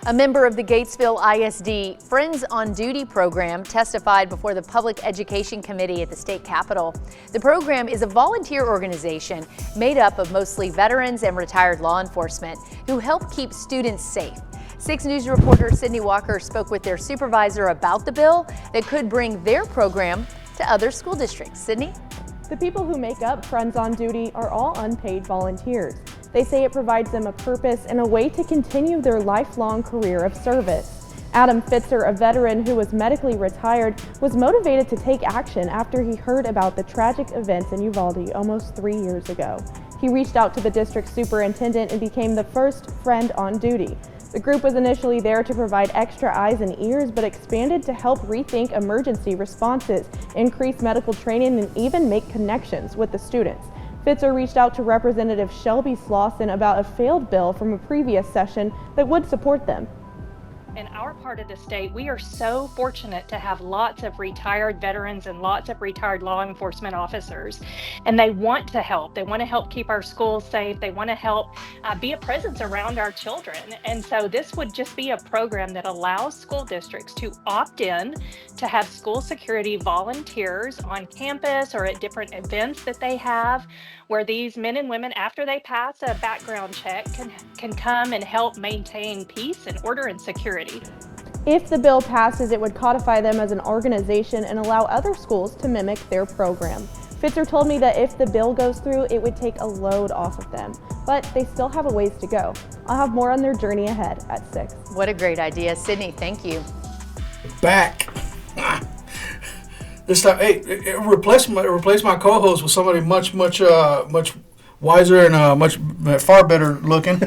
A member of the Gatesville ISD Friends on Duty program testified before the Public Education Committee at the state capitol. The program is a volunteer organization made up of mostly veterans and retired law enforcement who help keep students safe. 6 News reporter Sydney Walker spoke with their supervisor about the bill that could bring their program to other school districts. Sydney? The people who make up Friends on Duty are all unpaid volunteers. They say it provides them a purpose and a way to continue their lifelong career of service. Adam Fitzer, a veteran who was medically retired, was motivated to take action after he heard about the tragic events in Uvalde almost 3 years ago. He reached out to the district superintendent and became the first Friend on Duty. The group was initially there to provide extra eyes and ears, but expanded to help rethink emergency responses, increase medical training, and even make connections with the students. Fitzer reached out to Representative Shelby Slauson about a failed bill from a previous session that would support them. In our part of the state, we are so fortunate to have lots of retired veterans and lots of retired law enforcement officers, and they want to help. They want to help keep our schools safe. They want to help be a presence around our children. And so this would just be a program that allows school districts to opt in to have school security volunteers on campus or at different events that they have, where these men and women, after they pass a background check, can come and help maintain peace and order and security. If the bill passes, it would codify them as an organization and allow other schools to mimic their program. Fitzer told me that if the bill goes through, it would take a load off of them, but they still have a ways to go. I'll have more on their journey ahead at 6. What a great idea. Sydney, thank you. Back. This time, hey, replace my co-host with somebody much wiser and far better looking.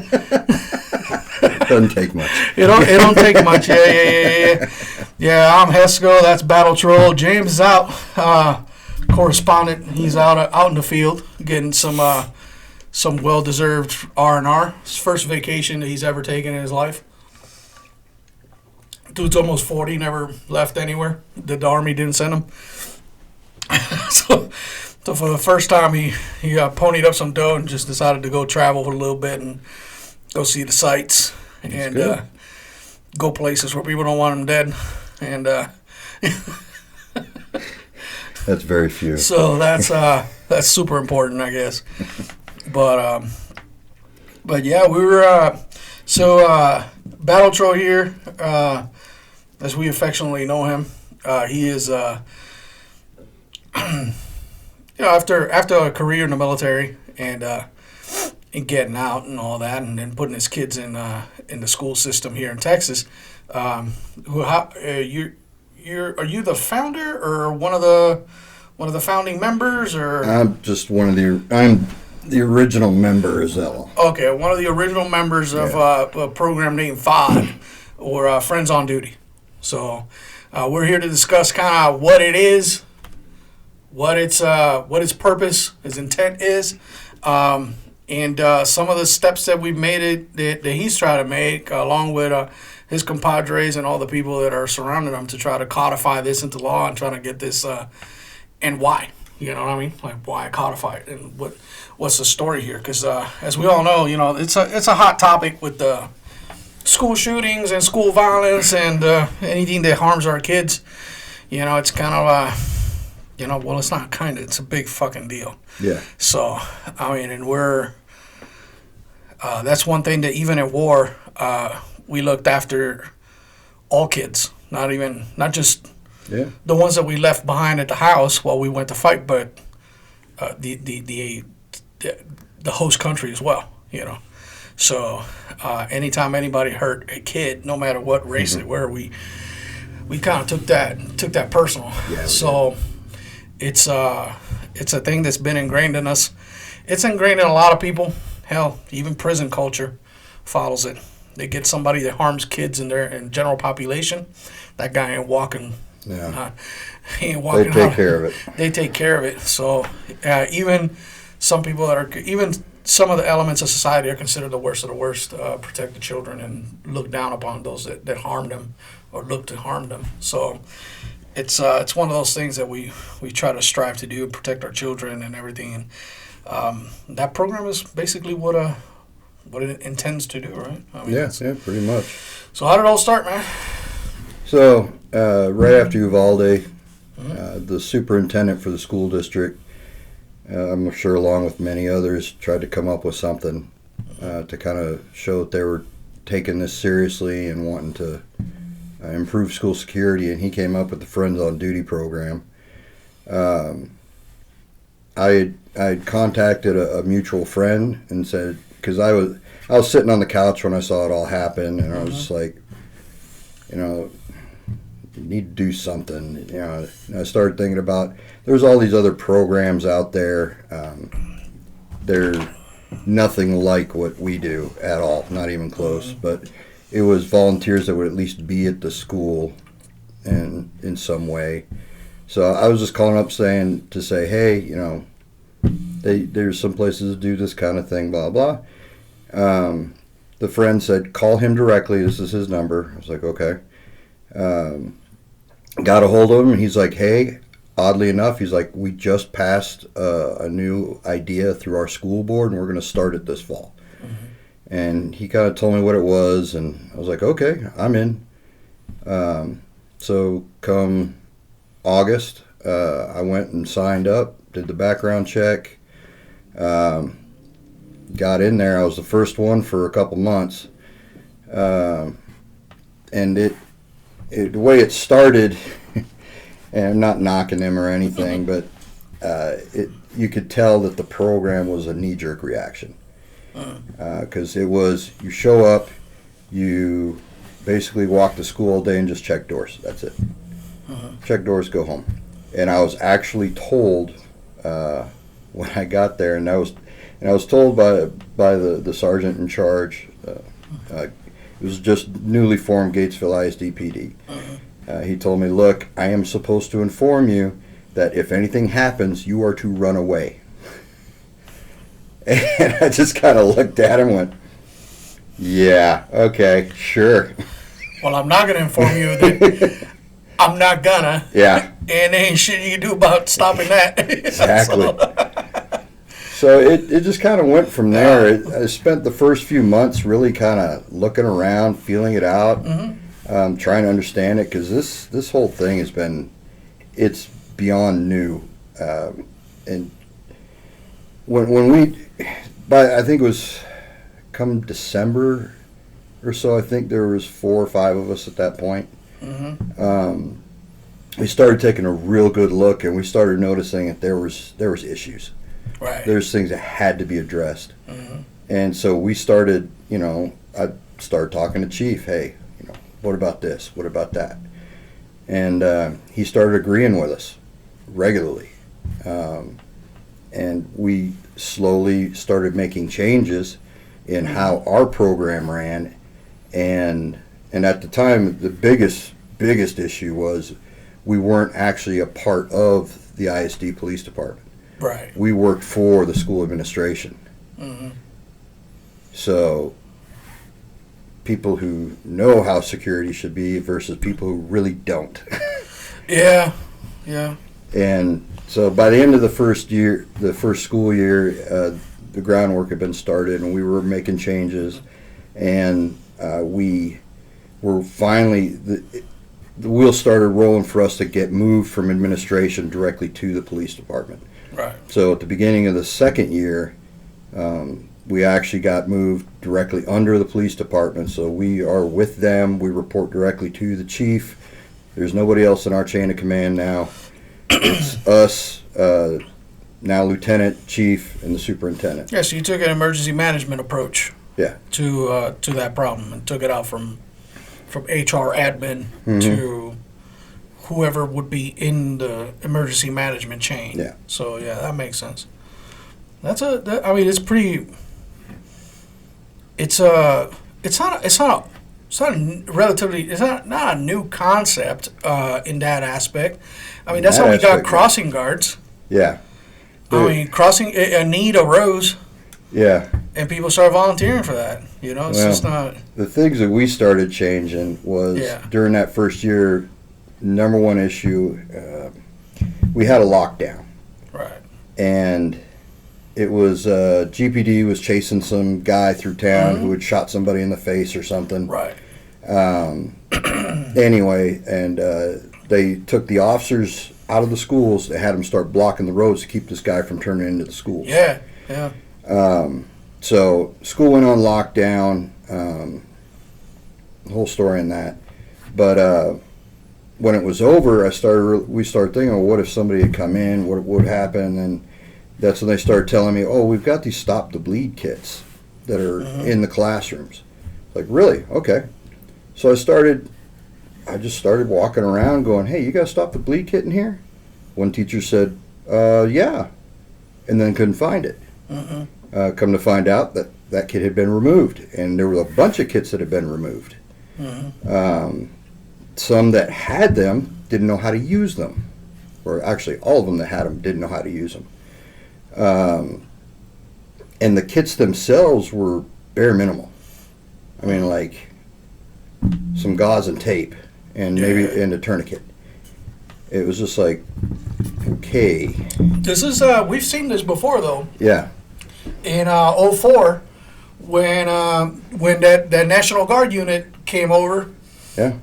Doesn't take much. It don't take much. Yeah. I'm Hesco. That's Battle Troll. James is out, correspondent. He's out in the field getting some well-deserved R&R. His first vacation that he's ever taken in his life. Dude's almost 40, never left anywhere. The Army didn't send him. So for the first time, he ponied up some dough and just decided to go travel for a little bit and go see the sights and go places where people don't want him dead. And that's very few. So that's super important, I guess. But yeah, we were Battle Troll here. As we affectionately know him, he is, after a career in the military and getting out and all that, and then putting his kids in the school system here in Texas. Are you the founder or one of the founding members, or? I'm just I'm the original member, Isella. Okay, one of the original members of a program named F.O.D, or Friends on Duty. So we're here to discuss kind of what it is, what its purpose, its intent is, and some of the steps that we've made that he's trying to make, along with his compadres and all the people that are surrounding him, to try to codify this into law and trying to get this and why. You know what I mean? Like, why codify it, and what's the story here? Because as we all know, it's a hot topic with the school shootings and school violence and anything that harms our kids. It's kind of well, it's not kind of, it's a big fucking deal. Yeah. So and we're that's one thing that even at war we looked after all kids, not just the ones that we left behind at the house while we went to fight, but the host country as well. So anytime anybody hurt a kid, no matter what race they were, we kind of took that personal. Yeah, so it's a thing that's been ingrained in us. It's ingrained in a lot of people. Hell, even prison culture follows it. They get somebody that harms kids in general population. That guy ain't walking. Yeah. He ain't walking. They take care of it. They take care of it. So even some people some of the elements of society are considered the worst of the worst, protect the children and look down upon those that harm them or look to harm them. So it's one of those things that we try to strive to do, protect our children and everything. And that program is basically what it intends to do, right? Yeah, pretty much. So how did it all start, man? So, right after Uvalde, the superintendent for the school district, I'm sure along with many others, tried to come up with something to kind of show that they were taking this seriously and wanting to improve school security, and he came up with the Friends on Duty program. I had contacted a mutual friend and said, because I was sitting on the couch when I saw it all happen, and I was just like, you need to do something. And I started thinking about there's all these other programs out there. They're nothing like what we do at all, not even close. But it was volunteers that would at least be at the school and in some way. So I was just calling up to say, hey, there's some places that do this kind of thing, blah, blah. The friend said, call him directly. This is his number. I was like, okay. Got a hold of him, and he's like, hey, oddly enough, he's like, we just passed a new idea through our school board, and we're going to start it this fall. And he kind of told me what it was, and I was like, okay, I'm in. So come August, I went and signed up, did the background check, got in there. I was the first one for a couple months. And the way it started, and I'm not knocking him or anything, but you could tell that the program was a knee-jerk reaction. Because it was, you show up, you basically walk to school all day and just check doors. That's it. Check doors, go home. And I was actually told when I got there, and I was told by the sergeant in charge. It was just newly formed Gatesville ISD PD. He told me, look, I am supposed to inform you that if anything happens, you are to run away. And I just kind of looked at him and went, yeah, okay, sure. Well, I'm not going to inform you that I'm not gonna. Yeah. And there ain't shit you can do about stopping that. Exactly. So it just kind of went from there. I spent the first few months really kind of looking around, feeling it out, trying to understand it, because this whole thing has been, it's beyond new. And when I think it was come December or so, I think there was 4 or 5 of us at that point. We started taking a real good look, and we started noticing that there was issues. Right. There's things that had to be addressed. And so we started, I started talking to Chief, hey, what about this? What about that? And he started agreeing with us regularly. And we slowly started making changes in how our program ran. And at the time, the biggest issue was we weren't actually a part of the ISD Police Department. Right. We worked for the school administration. So people who know how security should be versus people who really don't. Yeah. And so by the end of the first school year, the groundwork had been started, and we were making changes, and we were finally, the wheels started rolling for us to get moved from administration directly to the police department. Right. So at the beginning of the second year, we actually got moved directly under the police department. So we are with them. We report directly to the chief. There's nobody else in our chain of command now. It's us, now lieutenant, chief, and the superintendent. Yeah, so you took an emergency management approach. Yeah. To that problem, and took it out from HR admin to whoever would be in the emergency management chain. Yeah. So yeah, that makes sense. It's pretty. It's not a new concept in that aspect. I mean, that's how we got crossing guards. Yeah. I mean, a need arose. Yeah. And people started volunteering for that. It's just not. The things that we started changing was during that first year, number one issue, we had a lockdown. Right. And it was GPD was chasing some guy through town who had shot somebody in the face or something. Right. Anyway, and they took the officers out of the schools. They had them start blocking the roads to keep this guy from turning into the schools. Yeah, yeah. So school went on lockdown. The whole story on that. But when it was over, we started thinking, well, what if somebody had come in? What would happen? And that's when they started telling me, oh, we've got these Stop the Bleed kits that are in the classrooms. Like, really? Okay. So I just started walking around going, hey, you got a Stop the Bleed kit in here? One teacher said, yeah, and then couldn't find it. Come to find out that kit had been removed, and there were a bunch of kits that had been removed. Some that had them didn't know how to use them, or actually all of them that had them didn't know how to use them. And the kits themselves were bare minimal. I mean, like some gauze and tape, and maybe a tourniquet. It was just like, okay. This is we've seen this before though. Yeah. In 04, when that National Guard unit came over. Yeah.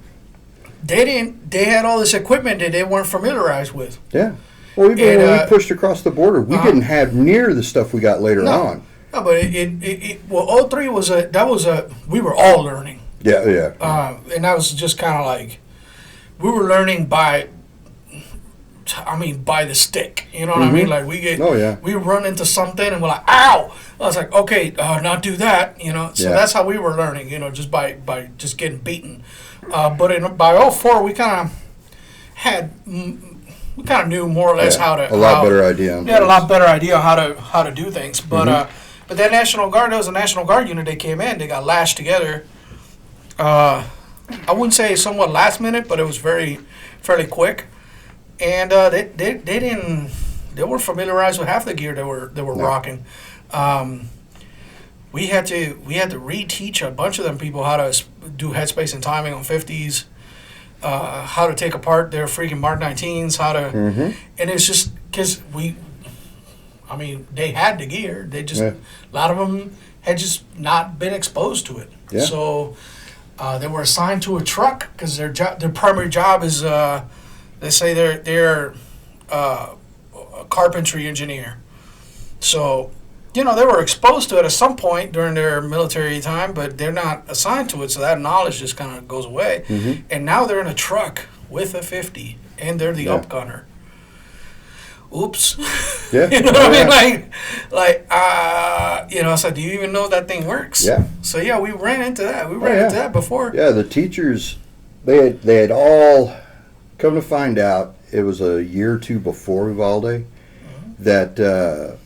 They had all this equipment that they weren't familiarized with. Yeah. Well, even when we pushed across the border, we didn't have near the stuff we got later on. No, but 03 we were all learning. Yeah, yeah. And that was just kind of like, we were learning by the stick. You know what I mean? Like we run into something and we're like, ow! I was like, okay, not do that. You know, so that's how we were learning. You know, just by just getting beaten. But by 04, we kind of knew more or less how to. A lot better idea. We had a lot better idea how to do things. But but that National Guard, there was a National Guard unit. They came in. They got lashed together. I wouldn't say somewhat last minute, but it was fairly quick. And they were familiarized with half the gear they were rocking. We had to reteach a bunch of them people how to do headspace and timing on 50s, how to take apart their freaking Mark 19s, how to, and it's just because they had the gear. They just a lot of them had just not been exposed to it. Yeah. So they were assigned to a truck because their primary job is they say they're a carpentry engineer. So, they were exposed to it at some point during their military time, but they're not assigned to it, so that knowledge just kind of goes away. And now they're in a truck with a 50, and they're the up gunner. Oops. Yeah. You know what I mean? So do you even know that thing works? Yeah. So, we ran into that. We ran into that before. Yeah, the teachers, they had all come to find out, it was a year or two before Uvalde, that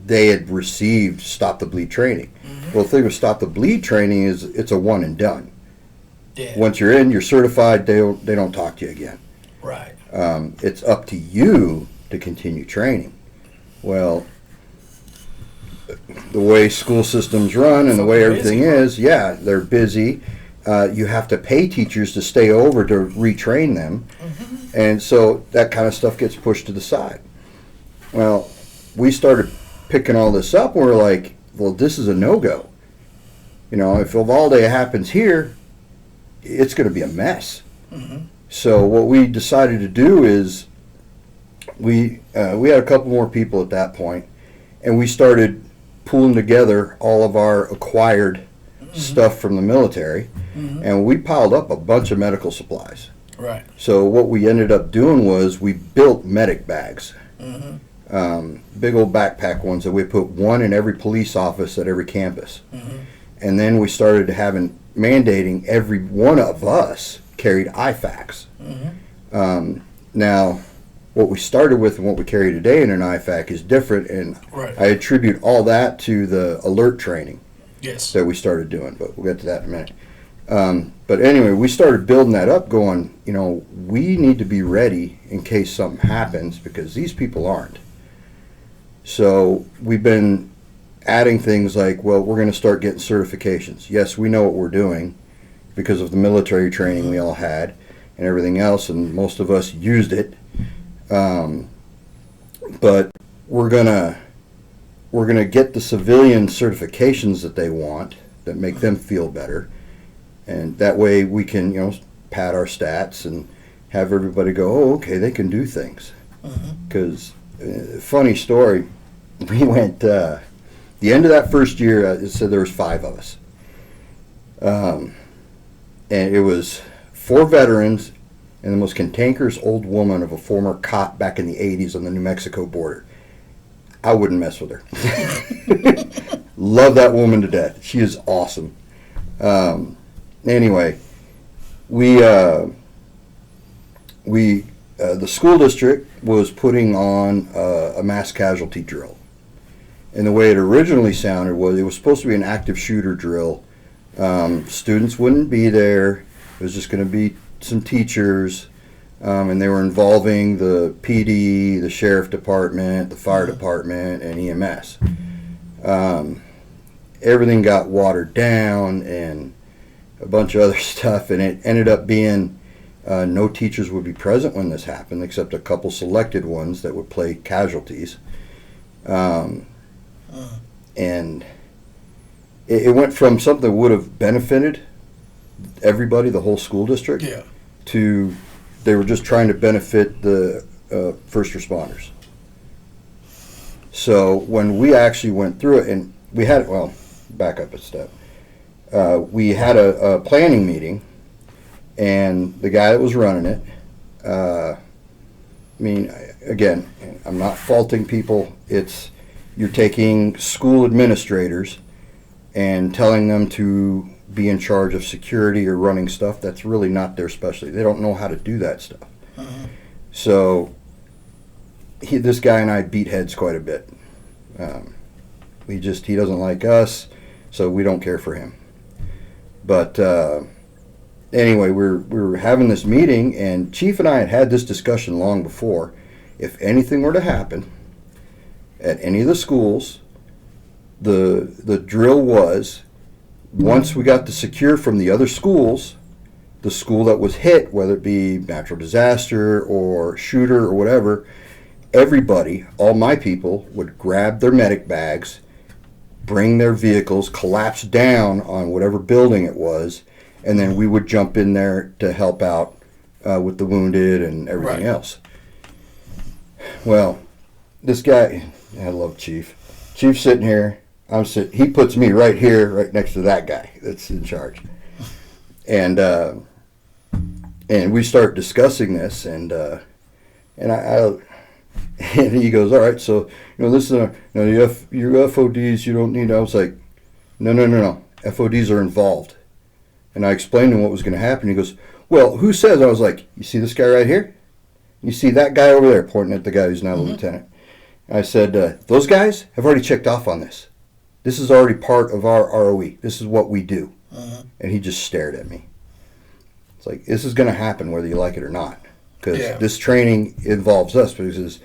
they had received Stop the Bleed training. Well, the thing with Stop the Bleed training is it's a one and done. Yeah. Once you're in, you're certified, they don't talk to you again. Right. It's up to you to continue training. Well, the way school systems run and the way everything is, they're busy. You have to pay teachers to stay over to retrain them. And so that kind of stuff gets pushed to the side. Well, we started picking all this up, and we're like, well, this is a no-go. If Uvalde happens here, it's going to be a mess. So what we decided to do is we had a couple more people at that point, and we started pooling together all of our acquired stuff from the military, and we piled up a bunch of medical supplies. Right. So what we ended up doing was we built medic bags. Big old backpack ones that we put one in every police office at every campus. And then we started mandating every one of us carried IFAKs. Now, what we started with and what we carry today in an IFAK is different, and I attribute all that to the alert training that we started doing, but we'll get to that in a minute. But anyway, we started building that up going, we need to be ready in case something happens because these people aren't. So we've been adding things like, well, we're going to start getting certifications. Yes, we know what we're doing because of the military training we all had and everything else, and most of us used it. But we're gonna get the civilian certifications that they want that make them feel better, And that way we can, pad our stats and have everybody go, oh, okay, they can do things. Because, funny story, we went, the end of that first year, it said there was 5 of us. And it was 4 veterans and the most cantankerous old woman of a former cop back in the 80s on the New Mexico border. I wouldn't mess with her. Love that woman to death. She is awesome. Anyway, the school district was putting on a mass casualty drill. And the way it originally sounded was it was supposed to be an active shooter drill. Students wouldn't be there. It was just going to be some teachers, and they were involving the PD, the sheriff department, the fire department, and EMS. Everything got watered down and a bunch of other stuff, and it ended up being no teachers would be present when this happened, except a couple selected ones that would play casualties. And it went from something that would have benefited everybody, the whole school district, to they were just trying to benefit the first responders. So when we actually went through it, and we had, back up a step, we had a planning meeting, and the guy that was running it, again, I'm not faulting people. You're taking school administrators and telling them to be in charge of security or running stuff. That's really not their specialty. They don't know how to do that stuff. So this guy and I beat heads quite a bit. He doesn't like us, so we don't care for him. But anyway, we were having this meeting, and Chief and I had this discussion long before. If anything were to happen at any of the schools, the drill was, once we got the secure from the other schools, the school that was hit, whether it be natural disaster or shooter or whatever, everybody, all my people, would grab their medic bags, bring their vehicles, collapse down on whatever building it was, and then we would jump in there to help out with the wounded and everything else. Well, this guy, I love Chief. Chief's sitting here. He puts me right here, right next to that guy that's in charge. And we start discussing this, and he goes, all right, so, listen, your FODs, you don't need, I was like, no, FODs are involved. And I explained to him what was going to happen. He goes, well, who says? I was like, you see this guy right here? You see that guy over there, pointing at the guy who's now the lieutenant. I said, those guys have already checked off on this. This is already part of our ROE. This is what we do. And he just stared at me. It's like, this is going to happen whether you like it or not. Because this training involves us, because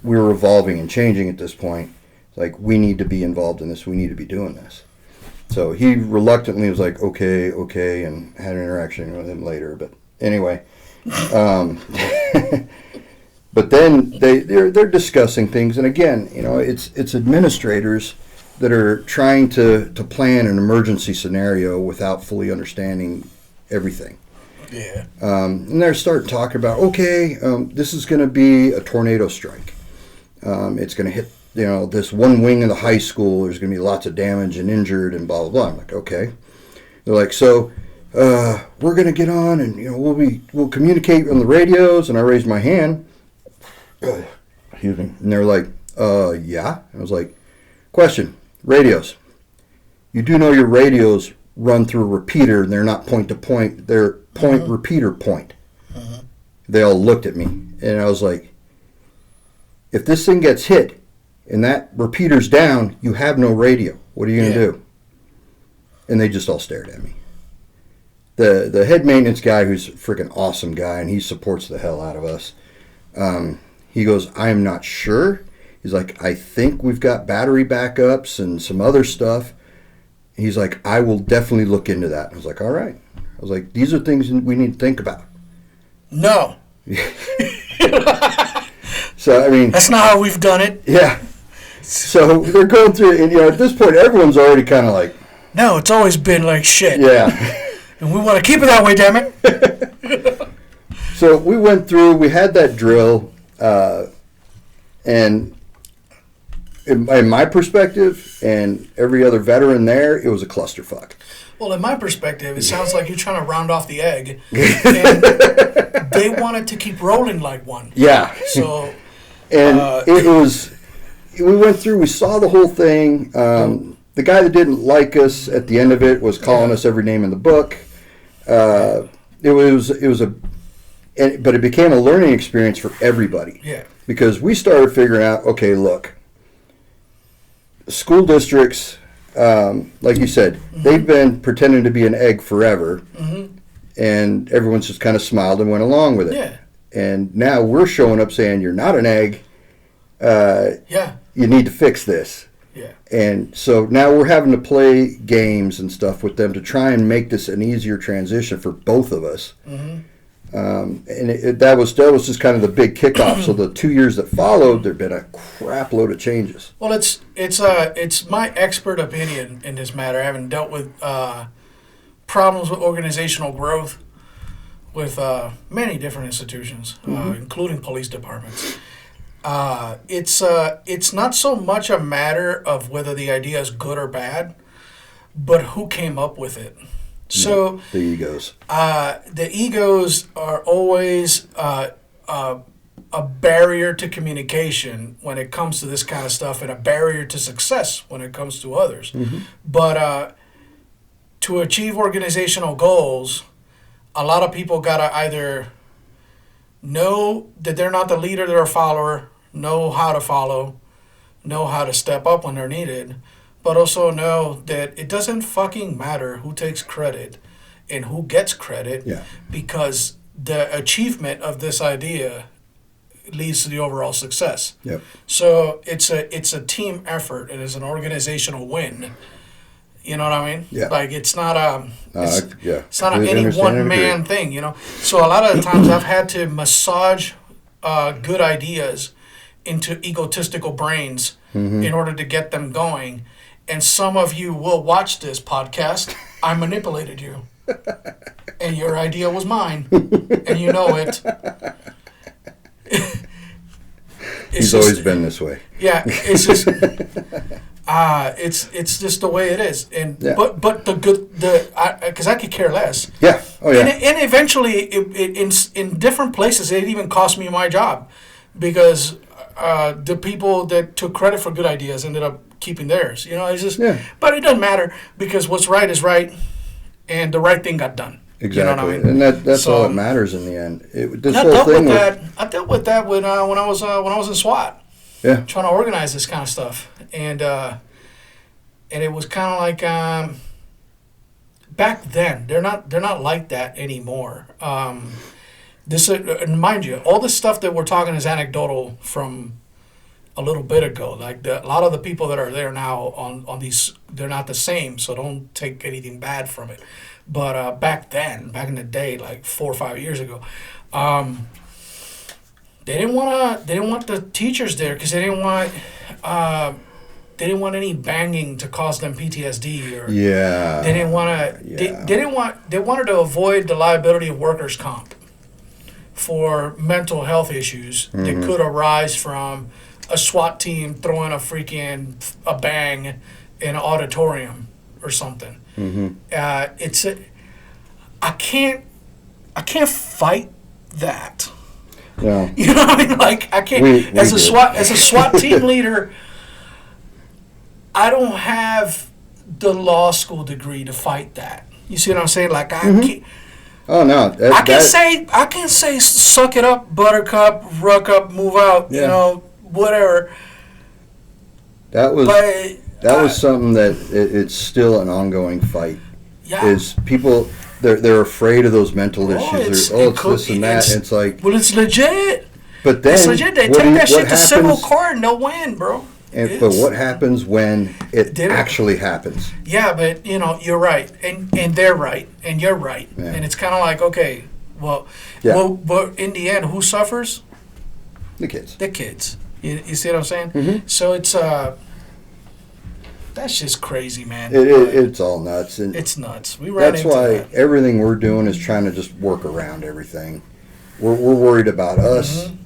we're evolving and changing at this point. It's like, we need to be involved in this. We need to be doing this. So he reluctantly was like, okay, and had an interaction with him later. But anyway, but then they're discussing things. And again, it's administrators that are trying to plan an emergency scenario without fully understanding everything. And they're starting talking about, this is going to be a tornado strike. It's going to hit, this one wing of the high school. There's going to be lots of damage and injured and blah, blah, blah. I'm like, okay. They're like, so we're going to get on and, we'll communicate on the radios. And I raised my hand. Excuse me. And they're like, yeah. I was like, question. Radios. You do know your radios run through a repeater, and they're not point to point. They're point repeater point. They all looked at me, and I was like, if this thing gets hit and that repeater's down, you have no radio. What are you going to do? And they just all stared at me. The head maintenance guy, who's a freaking awesome guy, and he supports the hell out of us, he goes, I am not sure. He's like, I think we've got battery backups and some other stuff. He's like, I will definitely look into that. I was like, all right. I was like, these are things we need to think about. No. So, I mean. That's not how we've done it. Yeah. So they're going through, and at this point, everyone's already kind of like. No, it's always been like shit. Yeah. And we want to keep it that way, damn it. So we went through, we had that drill, and in my perspective, and every other veteran there, it was a clusterfuck. Well, in my perspective, it sounds like you're trying to round off the egg. And they wanted to keep rolling like one. Yeah. So, and it was, we went through, we saw the whole thing. The guy that didn't like us at the end of it was calling us every name in the book. But it became a learning experience for everybody. Yeah. Because we started figuring out, okay, look, school districts, like you said, they've been pretending to be an egg forever, and everyone's just kind of smiled and went along with it. Yeah. And now we're showing up saying, you're not an egg. You need to fix this. Yeah. And so now we're having to play games and stuff with them to try and make this an easier transition for both of us. And that was just kind of the big kickoff. So the 2 years that followed, there'd been a crap load of changes. Well, it's my expert opinion in this matter. I haven't dealt with problems with organizational growth with many different institutions, including police departments. It's not so much a matter of whether the idea is good or bad, but who came up with it. So the egos. The egos are always a barrier to communication when it comes to this kind of stuff, and a barrier to success when it comes to others. But to achieve organizational goals, a lot of people gotta either know that they're not the leader, they're a follower, know how to follow, know how to step up when they're needed, but also know that it doesn't fucking matter who takes credit and who gets credit, because the achievement of this idea leads to the overall success. Yep. So it's a team effort. It is an organizational win. You know what I mean? Yeah. Like it's not it's not Completely any understand one and man agree. thing. You know. So a lot of the times I've had to massage good ideas into egotistical brains in order to get them going. And some of you will watch this podcast. I manipulated you. And your idea was mine. And you know it. He's always been this way. Yeah, it's just it's just the way it is. And but because I could care less. Yeah. Oh yeah. And eventually, in different places, it even cost me my job, because the people that took credit for good ideas ended up keeping theirs. You know, it's just. Yeah. But it doesn't matter, because what's right is right, and the right thing got done. Exactly, you know what I mean? And that's all that matters in the end. I dealt with that when I was in SWAT. Yeah. Trying to organize this kind of stuff, and it was kind of like back then. They're not like that anymore. And mind you, all this stuff that we're talking is anecdotal from a little bit ago. Like a lot of the people that are there now on these, they're not the same. So don't take anything bad from it. But back in the day, like 4 or 5 years ago, they didn't want the teachers there, because they didn't want any banging to cause them PTSD, or they didn't want to. They wanted to avoid the liability of workers' comp for mental health issues that could arise from a SWAT team throwing a bang in an auditorium or something. I can't fight that. No. You know what I mean? Like I can't. As a SWAT team leader, I don't have the law school degree to fight that. You see what I'm saying? Like I can't. Oh no! I can say suck it up, buttercup, ruck up, move out. Yeah. You know, whatever. That was something that it's still an ongoing fight. Yeah. Is people they're afraid of those mental issues. It's this and that. And it's like, well, it's legit. But then it's legit. They take that shit to civil court and they'll win, bro. But what happens when it actually happens? Yeah, but you're right, and they're right, and you're right, and it's kind of like, okay, well, but in the end, who suffers? The kids. The kids. You see what I'm saying? So it's That's just crazy, man. It's all nuts. And it's nuts. We ran that's into why that. everything we're doing is trying to just work around everything. We're worried about us and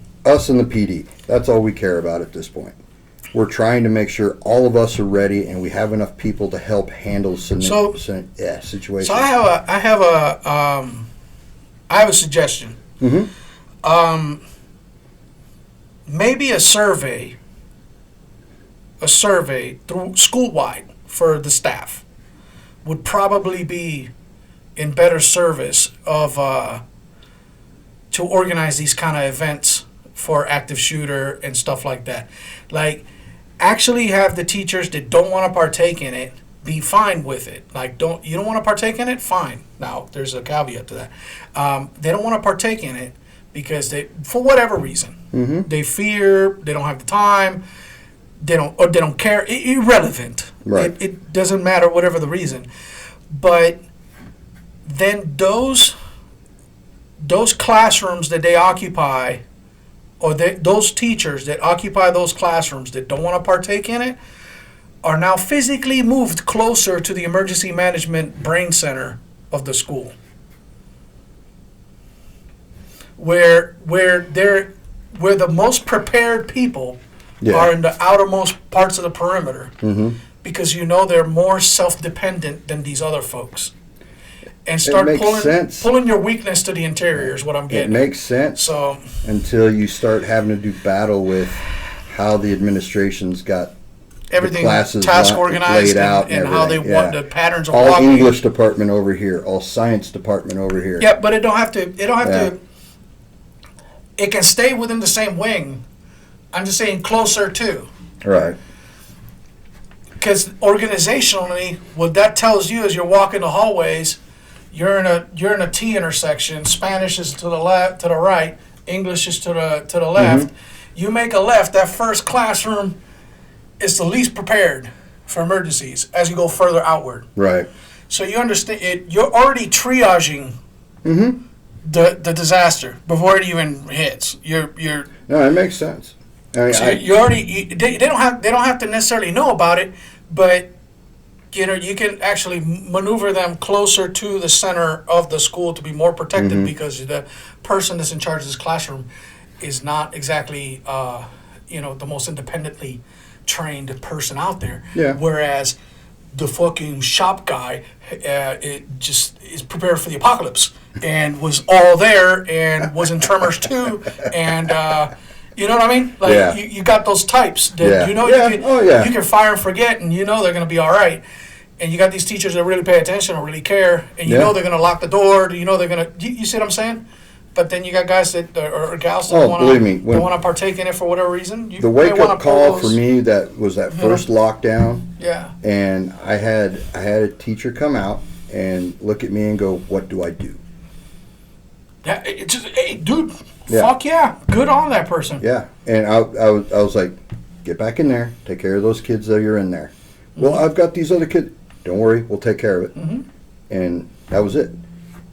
the PD. That's all we care about at this point. We're trying to make sure all of us are ready and we have enough people to help handle situations. So I have a suggestion. Maybe a survey through school-wide for the staff would probably be in better service of to organize these kind of events for active shooter and stuff like that. Like, actually have the teachers that don't want to partake in it be fine with it. Like, you don't want to partake in it? Fine. Now, there's a caveat to that. They don't want to partake in it because they, for whatever reason, they fear, they don't have the time, they don't care. Irrelevant. Right. It doesn't matter, whatever the reason. But then those classrooms that they occupy, or those teachers that occupy those classrooms that don't want to partake in it, are now physically moved closer to the emergency management brain center of the school, where the most prepared people are in the outermost parts of the perimeter, because they're more self-dependent than these other folks. And start pulling your weakness to the interior is what I'm getting. It makes sense. So until you start having to do battle with how the administration's got everything classes task organized laid out and how they want the patterns of all walking. English department over here, all science department over here. Yeah, but it don't have to. It can stay within the same wing. I'm just saying closer to. Right. Because organizationally, what that tells you is you're walking the hallways. You're in a T intersection. Spanish is to the left, to the right. English is to the left. You make a left. That first classroom is the least prepared for emergencies as you go further outward. Right. So you understand it. You're already triaging the disaster before it even hits. You're. No, it makes sense. I mean, So they don't have to necessarily know about it, but you can actually maneuver them closer to the center of the school to be more protected, because the person that's in charge of this classroom is not exactly the most independently trained person out there. Yeah. Whereas the fucking shop guy it just is prepared for the apocalypse and was all there and was in Tremors 2 and you know what I mean? Like you got those types that you can fire and forget, and they're going to be all right. And you got these teachers that really pay attention or really care, and they're going to lock the door. They're going to. You see what I'm saying? But then you got guys that or gals that don't want to partake in it for whatever reason. The wake up call for me that was that first lockdown. Yeah. And I had a teacher come out and look at me and go, "What do I do?" Yeah, it's just, hey, dude, fuck yeah, good on that person. Yeah, and I was like, "Get back in there, take care of those kids that you're in there." Well, I've got these other kids. Don't worry, we'll take care of it. And that was it.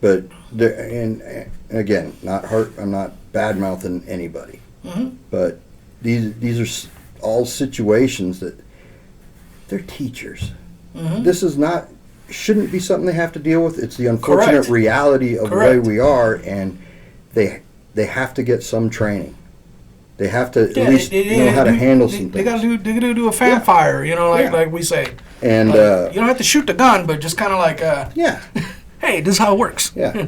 But and again, I'm not bad mouthing anybody. But these are all situations that they're teachers. This is shouldn't be something they have to deal with. It's the unfortunate reality of the way we are, and they have to get some training. They have to at least know how to handle some things. They got to do a fan fire, like we say. And you don't have to shoot the gun, but just kind of like, hey, this is how it works. Yeah.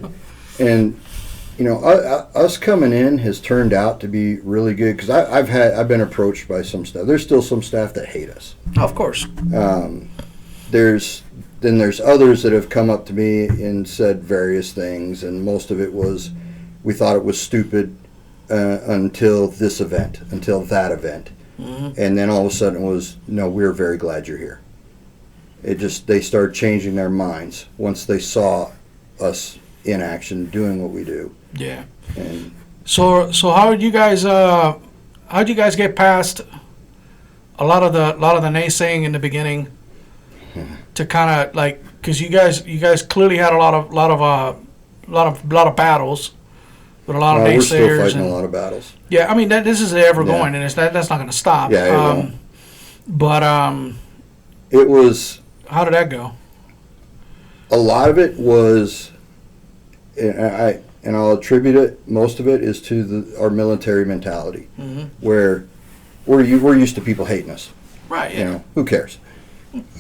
And us coming in has turned out to be really good, because I've been approached by some staff. There's still some staff that hate us. Oh, of course. There's others that have come up to me and said various things, and most of it was, we thought it was stupid until that event. And then all of a sudden it was, no, we're very glad you're here. They started changing their minds once they saw us in action doing what we do. Yeah. And so how'd you guys get past a lot of the naysaying in the beginning to kind of like, because you guys clearly had a lot of battles with a lot of naysayers. We're still fighting a lot of battles. Yeah, I mean this is ever going, and that's not going to stop. Yeah, it won't. But it was. How did that go? A lot of it was, and I'll attribute it. Most of it is to our military mentality, where we're used to people hating us. Right. Yeah. You know, who cares?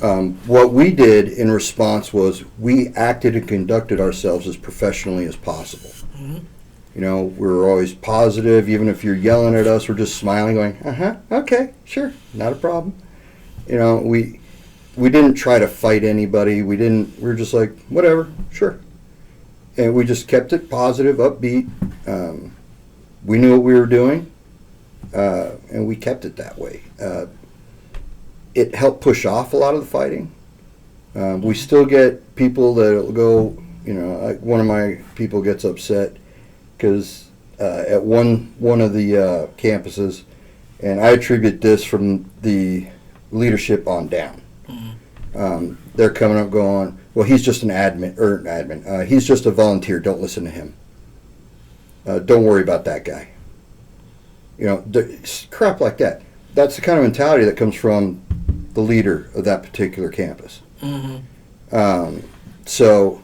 What we did in response was we acted and conducted ourselves as professionally as possible. You know, we were always positive. Even if you're yelling at us, we're just smiling, going, okay, sure, not a problem. You know, we didn't try to fight anybody. We were just like, whatever, sure. And we just kept it positive, upbeat. We knew what we were doing, and we kept it that way. It helped push off a lot of the fighting. We still get people that will go, you know, like one of my people gets upset because at one of the campuses, and I attribute this from the leadership on down. They're coming up going, well, he's just an admin, he's just a volunteer, don't listen to him. Don't worry about that guy. You know, crap like that. That's the kind of mentality that comes from the leader of that particular campus. So,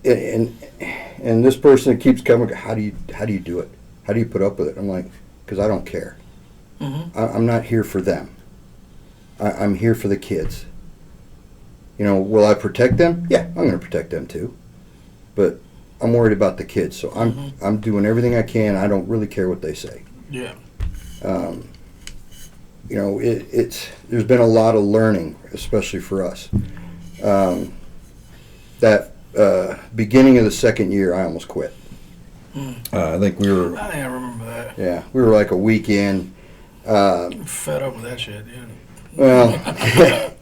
and this person keeps coming, how do you do it? How do you put up with it? I'm like, because I don't care. I'm not here for them. I'm here for the kids. You know, will I protect them? Yeah, I'm going to protect them too. But I'm worried about the kids, so I'm doing everything I can. I don't really care what they say. Yeah. You know, there's been a lot of learning, especially for us. That beginning of the second year, I almost quit. I think we were. I think I remember that. Yeah, we were like a weekend. I'm fed up with that shit. Yeah. Well,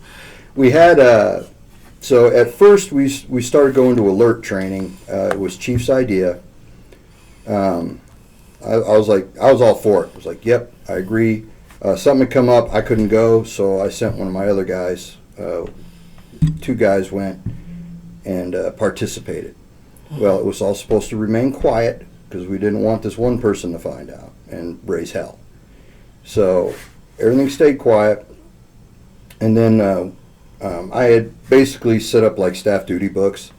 we had. So at first we started going to alert training. It was Chief's idea. I was all for it. I was like, yep, I agree. Something had come up, I couldn't go, so I sent one of my other guys. 2 guys went and participated. Well, it was all supposed to remain quiet because we didn't want this one person to find out and raise hell. So everything stayed quiet. And then I had basically set up like staff duty books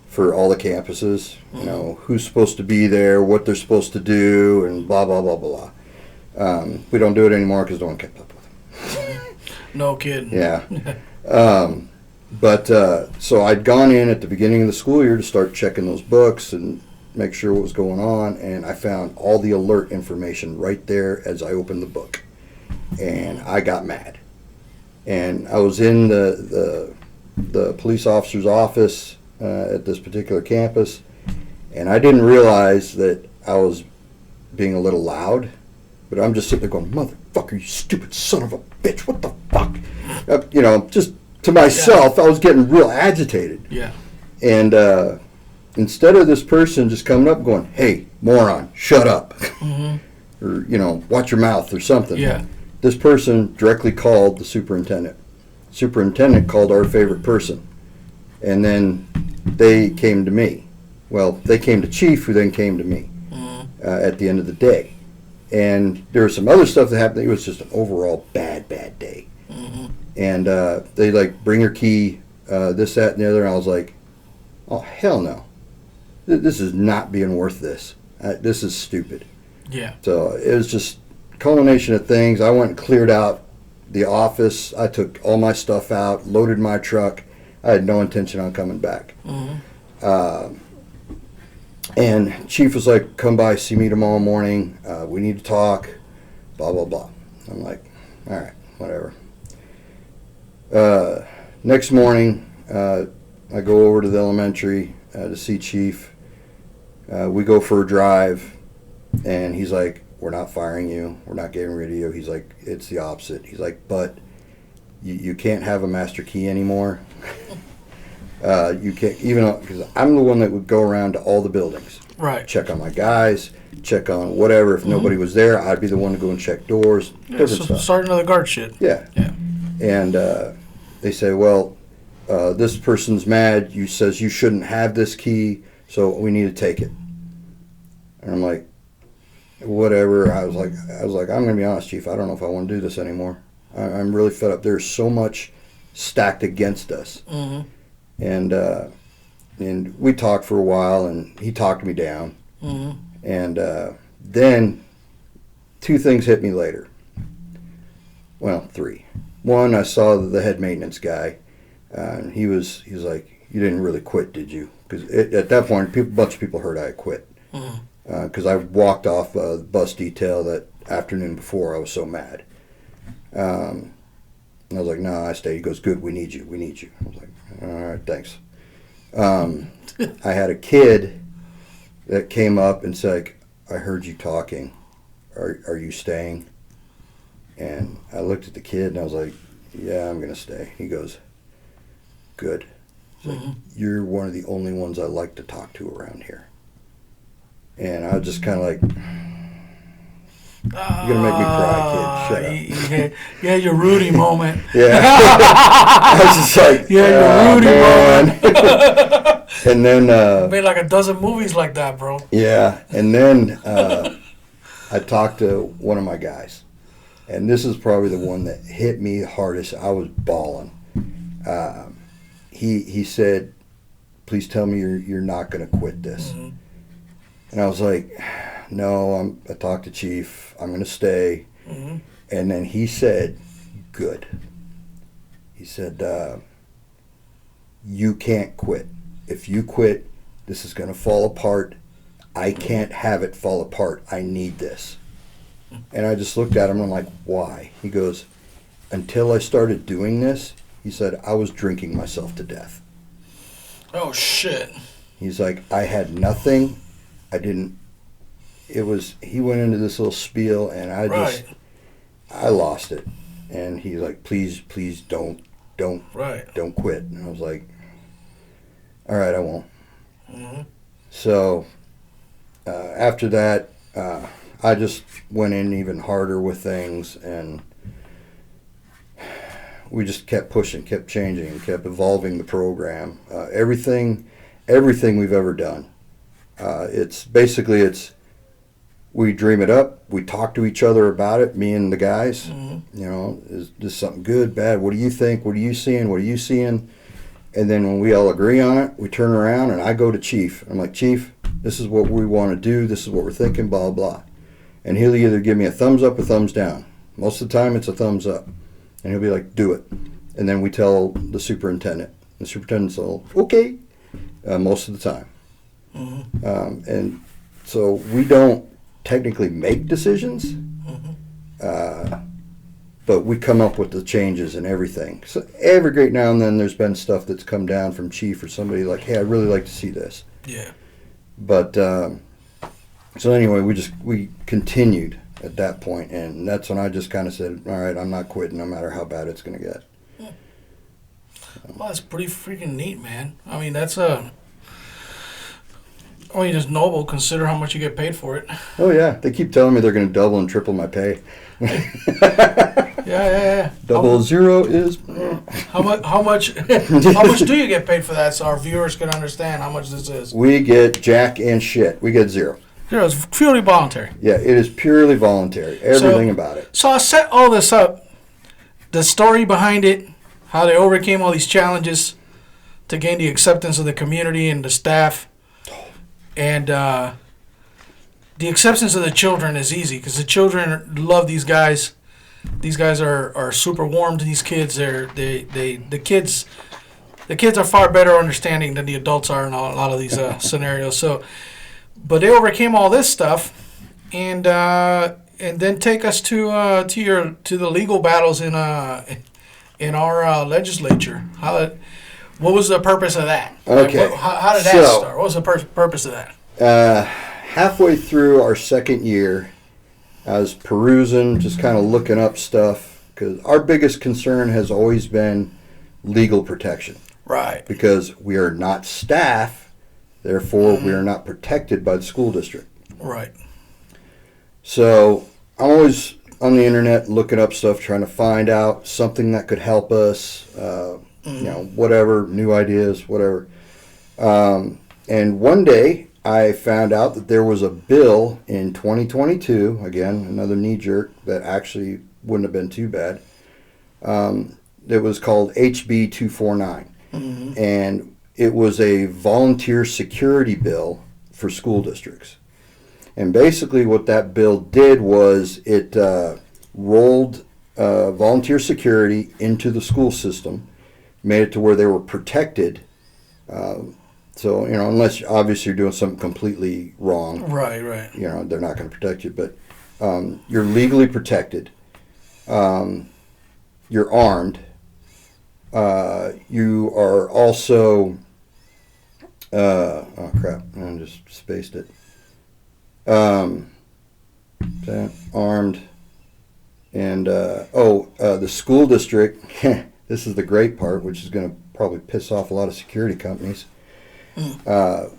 for all the campuses. You know, who's supposed to be there, what they're supposed to do, and blah, blah, blah, blah. We don't do it anymore because no one kept up with them. No kidding. Yeah. So I'd gone in at the beginning of the school year to start checking those books and make sure what was going on, and I found all the alert information right there as I opened the book. And I got mad. And I was in the police officer's office at this particular campus, and I didn't realize that I was being a little loud. But I'm just sitting there going, motherfucker, you stupid son of a bitch, what the fuck? You know, just to myself, I was getting real agitated. Yeah. And instead of this person just coming up going, hey, moron, shut up. Or, you know, watch your mouth or something. Yeah. This person directly called the superintendent. Superintendent called our favorite person. And then they came to me. Well, they came to Chief, who then came to me at the end of the day. And there was some other stuff that happened. It was just an overall bad day. And they like, bring your key, this, that, and the other. And I was like, oh, hell no. This is not being worth this. This is stupid. Yeah. So it was just a culmination of things. I went and cleared out the office. I took all my stuff out, loaded my truck. I had no intention on coming back. And Chief was like, come by, see me tomorrow morning. We need to talk, blah, blah, blah. I'm like, all right, whatever. Next morning, I go over to the elementary to see Chief. We go for a drive, and he's like, we're not firing you. We're not getting rid of you. He's like, it's the opposite. He's like, but you can't have a master key anymore. You can't, even because I'm the one that would go around to all the buildings. Right. Check on my guys, check on whatever. If nobody was there, I'd be the one to go and check doors, different stuff. Start another guard shit. Yeah. Yeah. And they say, well, this person's mad. You says you shouldn't have this key, so we need to take it. And I'm like, whatever. I was like, I'm going to be honest, Chief. I don't know if I want to do this anymore. I'm really fed up. There's so much stacked against us. Mm-hmm. And we talked for a while, and he talked me down. Mm-hmm. And then 2 things hit me later. Well, 3. One, I saw the head maintenance guy, and he was like, "You didn't really quit, did you?" Because at that point, a bunch of people heard I had quit. Because I walked off the bus detail that afternoon before. I was so mad. And I was like, "No, I stayed." He goes, "Good, we need you. I was like, "All right, thanks." I had a kid that came up and said, "I heard you talking. Are you staying?" And I looked at the kid and I was like, "Yeah, I'm going to stay." He goes, "Good." He's like, "You're one of the only ones I like to talk to around here." And I was just kind of like, "You're going to make me cry, kid. Shut up." Yeah, your Rudy moment. Yeah. I was just like, Yeah, your Rudy moment. And then... made like a dozen movies like that, bro. Yeah, and then I talked to one of my guys. And this is probably the one that hit me the hardest. I was bawling. He said, "Please tell me you're not going to quit this." Mm-hmm. And I was like, "No, I talked to Chief. I'm going to stay." Mm-hmm. And then he said, "Good." He said, "You can't quit. If you quit, this is going to fall apart. I can't have it fall apart. I need this." And I just looked at him and I'm like, "Why?" He goes, "Until I started doing this," he said, "I was drinking myself to death." Oh, shit. He's like, "I had nothing. He went into this little spiel and I lost it." And he's like, please don't quit." And I was like, "All right, I won't." Mm-hmm. So after that, I just went in even harder with things, and we just kept pushing, kept changing, kept evolving the program. Everything we've ever done. It's we dream it up, we talk to each other about it, me and the guys. Mm-hmm. You know, is this something good, bad? What do you think? What are you seeing? What are you seeing? And then when we all agree on it, we turn around and I go to Chief. I'm like, "Chief, this is what we want to do. This is what we're thinking, blah, blah." And he'll either give me a thumbs up or thumbs down. Most of the time it's a thumbs up. And he'll be like, "Do it." And then we tell the superintendent. The superintendent's all, "Okay," most of the time. Mm-hmm. And so we don't technically make decisions, mm-hmm. But we come up with the changes and everything. So every great now and then there's been stuff that's come down from Chief or somebody like, "Hey, I'd really like to see this." Yeah. But so anyway, we continued at that point, and that's when I just kind of said, "All right, I'm not quitting no matter how bad it's going to get." Yeah. Well, that's pretty freaking neat, man. I mean, that's it's noble. Consider how much you get paid for it. Oh yeah, they keep telling me they're going to double and triple my pay. Yeah. Double zero is. How much do you get paid for that, so our viewers can understand how much this is? We get jack and shit. We get zero. Zero is purely voluntary. Yeah, it is purely voluntary. Everything about it. So I set all this up, the story behind it, how they overcame all these challenges to gain the acceptance of the community and the staff. And the acceptance of the children is easy because the children love these guys. These guys are super warm to these kids. The kids are far better understanding than the adults are in a lot of these scenarios. So, but they overcame all this stuff, and then take us to the legal battles in our legislature. What was the purpose of that? Okay. How did that start? What was the purpose of that? Halfway through our second year, I was perusing, just kind of looking up stuff, because our biggest concern has always been legal protection. Right. Because we are not staff, therefore we are not protected by the school district. Right. So I'm always on the internet looking up stuff, trying to find out something that could help us, whatever, new ideas, whatever. And one day I found out that there was a bill in 2022, again, another knee jerk that actually wouldn't have been too bad, It was called HB 249, and it was a volunteer security bill for school districts. And basically what that bill did was it rolled volunteer security into the school system, made it to where they were protected. So, unless obviously you're doing something completely wrong. Right. They're not going to protect you, but you're legally protected. You're armed. You are also, oh crap, I just spaced it. Armed. And, the school district, this is the great part, which is going to probably piss off a lot of security companies.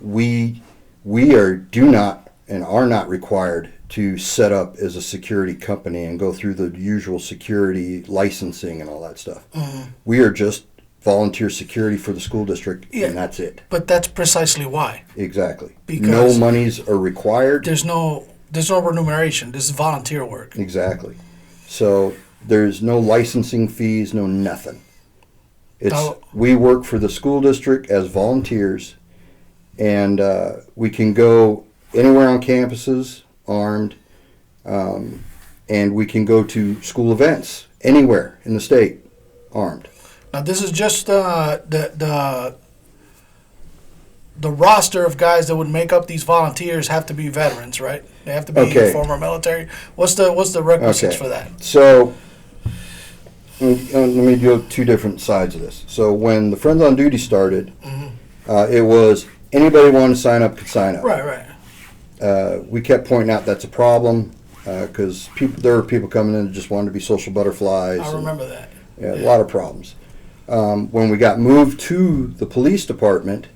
We do not and are not required to set up as a security company and go through the usual security licensing and all that stuff. We are just volunteer security for the school district, and that's it. But that's precisely why. Exactly. Because no monies are required. There's no remuneration. This is volunteer work. Exactly. So there's no licensing fees, no nothing. We work for the school district as volunteers, and we can go anywhere on campuses armed, and we can go to school events anywhere in the state armed. Now this is just the roster of guys that would make up these volunteers have to be veterans, right? They have to be former military. What's the requisites for that? So let me do two different sides of this. So when the Friends on Duty started, it was anybody wanted to sign up could sign up. Right. We kept pointing out that's a problem because there were people coming in that just wanted to be social butterflies. I remember that. Yeah, a lot of problems. When we got moved to the police department,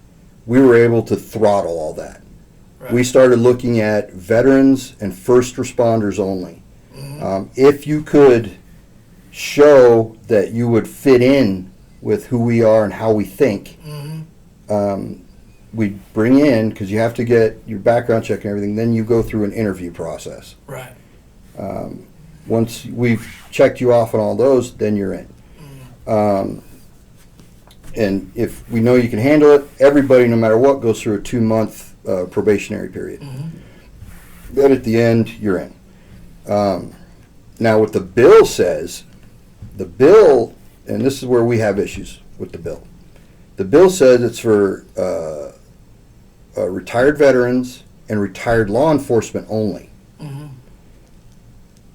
we were able to throttle all that. Right. We started looking at veterans and first responders only. If you could show that you would fit in with who we are and how we think, we bring in, because you have to get your background check and everything, then you go through an interview process. Right. Once we've checked you off on all those, then you're in. And if we know you can handle it, everybody, no matter what, goes through a 2-month probationary period. Then at the end, you're in. Now, what the bill says, and this is where we have issues with the bill. The bill says it's for retired veterans and retired law enforcement only.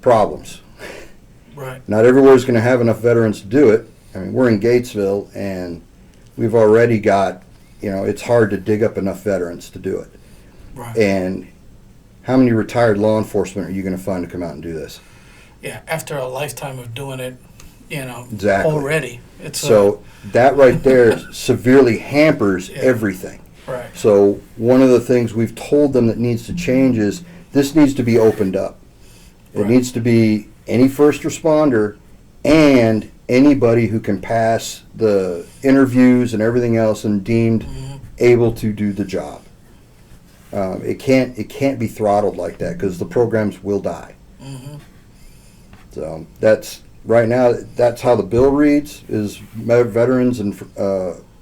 Problems. Right. Not everywhere is going to have enough veterans to do it. I mean, we're in Gatesville, and we've already got, it's hard to dig up enough veterans to do it. Right. And how many retired law enforcement are you going to find to come out and do this? Yeah, after a lifetime of doing it, Exactly. already. So that right there severely hampers everything. Right. So one of the things we've told them that needs to change is this needs to be opened up. It needs to be any first responder and anybody who can pass the interviews and everything else and deemed able to do the job. It can't be throttled like that because the programs will die. So that's right now. That's how the bill reads: is veterans and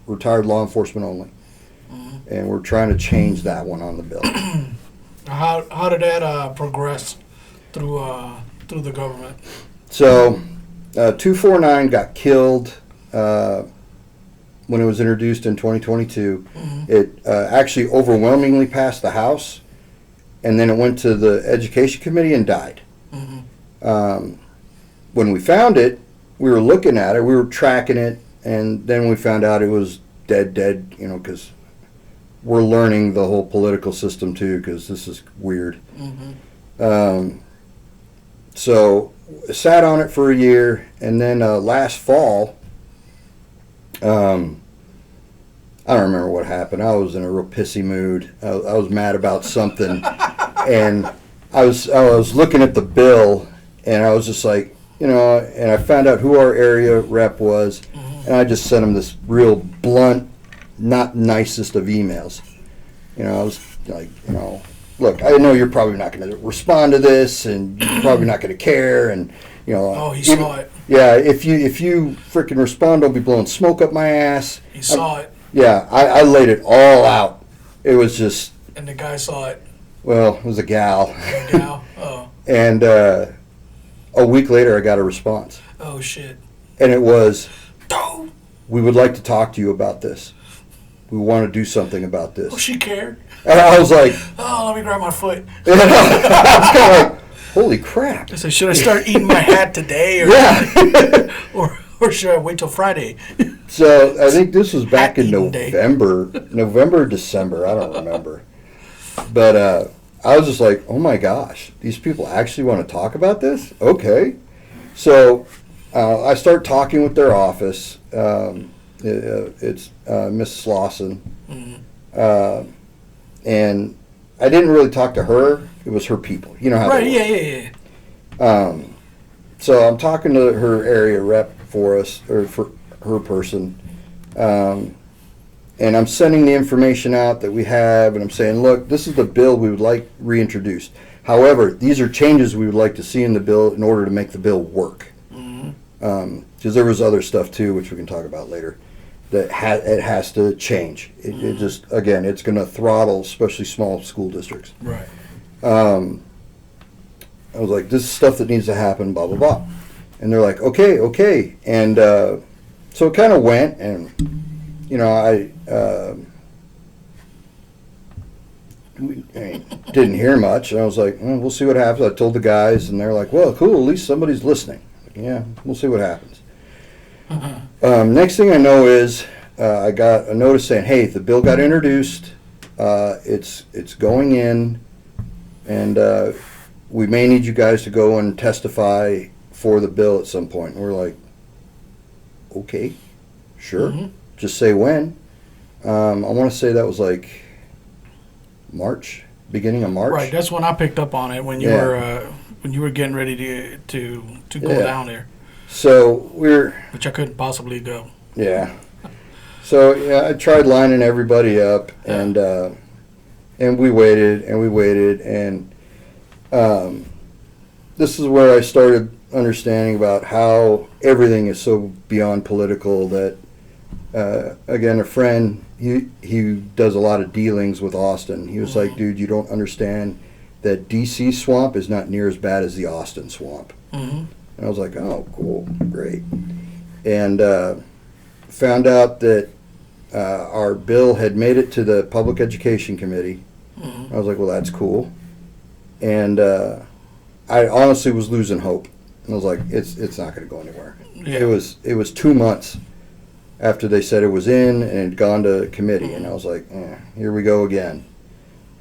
retired law enforcement only. And we're trying to change that one on the bill. How did that progress through the government? So 249 got killed when it was introduced in 2022. It actually overwhelmingly passed the House, and then it went to the Education Committee and died. When we found it, we were looking at it, we were tracking it, and then we found out it was dead, because we're learning the whole political system too, because this is weird. So sat on it for a year, and then last fall, I don't remember what happened. I was in a real pissy mood. I was mad about something, and I was looking at the bill, and I was just like, and I found out who our area rep was, and I just sent him this real blunt, not nicest of emails. I was like, look, I know you're probably not going to respond to this, and you're probably not going to care, and Oh, he saw it. Yeah, if you freaking respond, don't be blowing smoke up my ass. He saw it, Yeah, I laid it all out. It was just, and the guy saw it. well, it was a gal. The gal. Oh. And a week later, I got a response. Oh shit. And it was, Oh. we would like to talk to you about this. We want to do something about Oh, this. she cared. And I was like, Oh, let me grab my foot. I was kind of like, holy crap. I said, should I start eating my hat today, or Yeah. or should I wait till Friday? So I think this was back in Hat-eating day. November, December. I don't remember. But I was just like, oh my gosh, these people actually want to talk about this? Okay. So I start talking with their office. It's Miss Slauson. Mm-hmm. And I didn't really talk to her. It was her people. You know how Right? they Yeah, work. yeah, yeah. So I'm talking to her area rep for us, or for her person, and I'm sending the information out that we have, and I'm saying, look, this is the bill we would like reintroduced. However, these are changes we would like to see in the bill in order to make the bill work. Because there was other stuff too, which we can talk about later, that it has to change. It just, again, it's going to throttle, especially small school districts. Right. I was like, this is stuff that needs to happen, blah, blah, blah. And they're like, okay. And so it kind of went, and, you know, I didn't hear much. And I was like, well, we'll see what happens. I told the guys, and they're like, well, cool, at least somebody's listening. Yeah, we'll see what happens. Next thing I know is I got a notice saying, hey, the bill got introduced. It's going in, and we may need you guys to go and testify for the bill at some point. And we're like, okay, sure. Just say when. I want to say that was like March, beginning of March. Right. That's when I picked up on it, when you were getting ready to go down there, So which I couldn't possibly go. Yeah. So yeah, I tried lining everybody up, and we waited, and this is where I started understanding about how everything is so beyond political. That again, a friend, he does a lot of dealings with Austin. He was like, dude, you don't understand that DC swamp is not near as bad as the Austin swamp. And I was like, oh, cool, great. And found out that our bill had made it to the Public Education Committee. I was like, well, that's cool. And I honestly was losing hope. I was like, it's not going to go anywhere. Yeah. It was 2 months after they said it was in and it had gone to committee, and I was like, here we go again.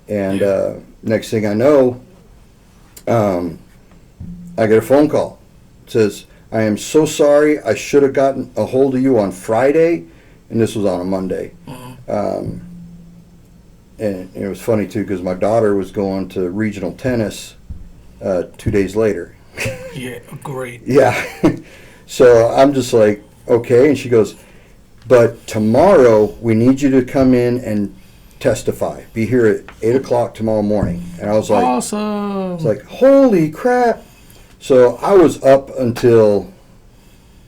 And next thing I know, I get a phone call. It says, I am so sorry, I should have gotten a hold of you on Friday, and this was on a Monday. And it was funny too, because my daughter was going to regional tennis 2 days later. Yeah, great. Yeah. So I'm just like, okay. And she goes, but tomorrow we need you to come in and testify. Be here at 8 o'clock tomorrow morning. And I was like, Awesome. it's like, holy crap. So I was up until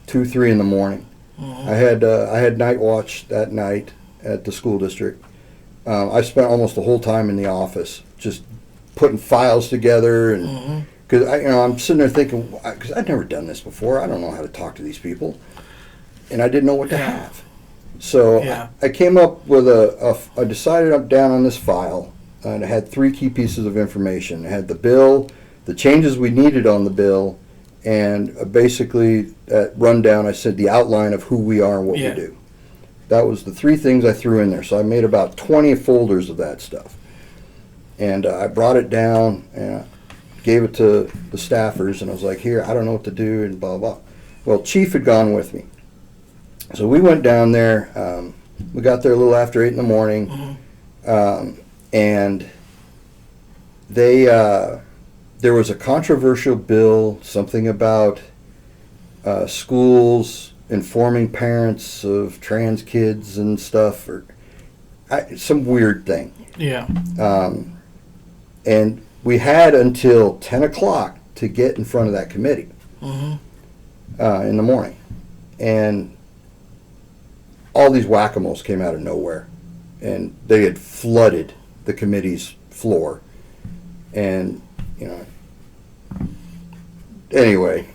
2, 3 in the morning. I had night watch that night at the school district. I spent almost the whole time in the office just putting files together, and because I'm sitting there thinking, because I'd never done this before, I don't know how to talk to these people, and I didn't know what to have. So I came up with I decided up down on this file, and I had 3 key pieces of information. I had the bill, the changes we needed on the bill, and basically that rundown. I said the outline of who we are and what we do. That was the 3 things I threw in there. So I made about 20 folders of that stuff. And I brought it down and gave it to the staffers, and I was like, here, I don't know what to do, and blah, blah. Well, Chief had gone with me. So we went down there. We got there a little after 8 in the morning. And there was a controversial bill, something about schools informing parents of trans kids and stuff, or some weird thing. Yeah. And we had until 10 o'clock to get in front of that committee. in the morning. And all these whack-a-moles came out of nowhere. And they had flooded the committee's floor. And, you know, anyway.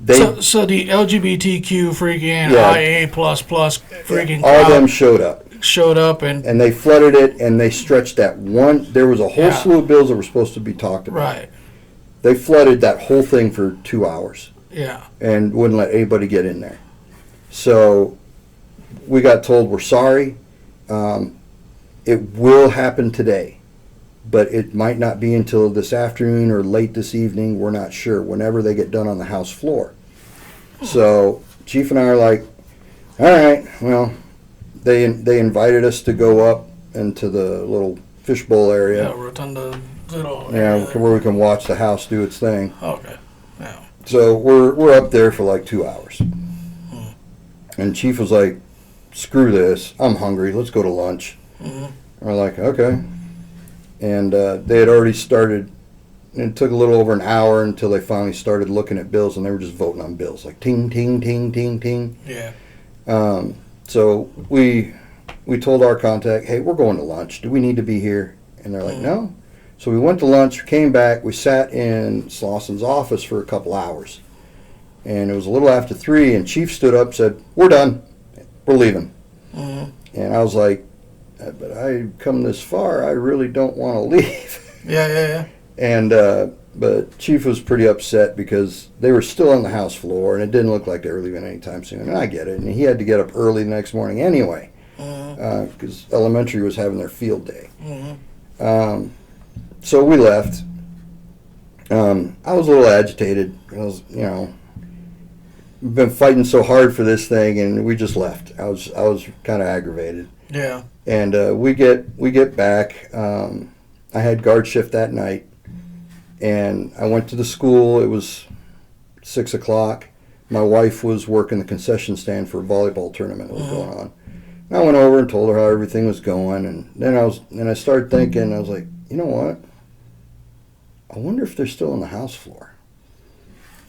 So the LGBTQ freaking Yeah. IA freaking all of crowd them showed up. and They flooded it, and they stretched that one. There was a whole Yeah. slew of bills that were supposed to be talked about. right. They flooded that whole thing for 2 hours Yeah. and wouldn't let anybody get in there. So we got told we're sorry. It will happen today, but it might not be until this afternoon or late this evening. We're not sure. Whenever they get done on the House floor. So Chief and I are like, all right, well, they invited us to go up into the little fishbowl area. Yeah, rotunda little. Yeah, where we can watch the House do its thing. Okay. Yeah. So we're up there for like 2 hours. And Chief was like, screw this, I'm hungry, let's go to lunch. We're like, okay. And they had already started, and it took a little over an hour until they finally started looking at bills, and they were just voting on bills, like ting, ting, ting, ting, ting. Yeah. So we told our contact, hey, we're going to lunch. Do we need to be here? And they're like, no. So we went to lunch, came back, we sat in Slauson's office for a couple hours. And it was a little after 3, and Chief stood up and said, we're done. We're leaving. And I was like, but I come this far, I really don't want to leave. Yeah. And but Chief was pretty upset because they were still on the House floor, and it didn't look like they were leaving anytime soon. And I get it. And he had to get up early the next morning anyway, because elementary was having their field day. So we left. I was a little agitated. I was, we've been fighting so hard for this thing, and we just left. I was kind of aggravated. Yeah. And we get back. I had guard shift that night, and I went to the school. It was 6 o'clock. My wife was working the concession stand for a volleyball tournament that was going on. And I went over and told her how everything was going, and then I started thinking. I was like, you know what? I wonder if they're still on the House floor.